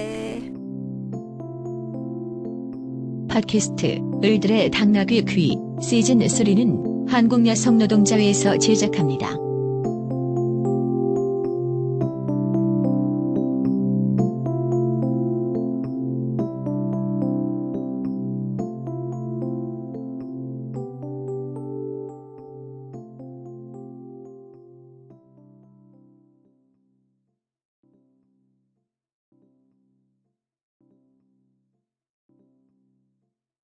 팟캐스트 을들의 당나귀 귀 시즌 3는 한국여성노동자회에서 제작합니다.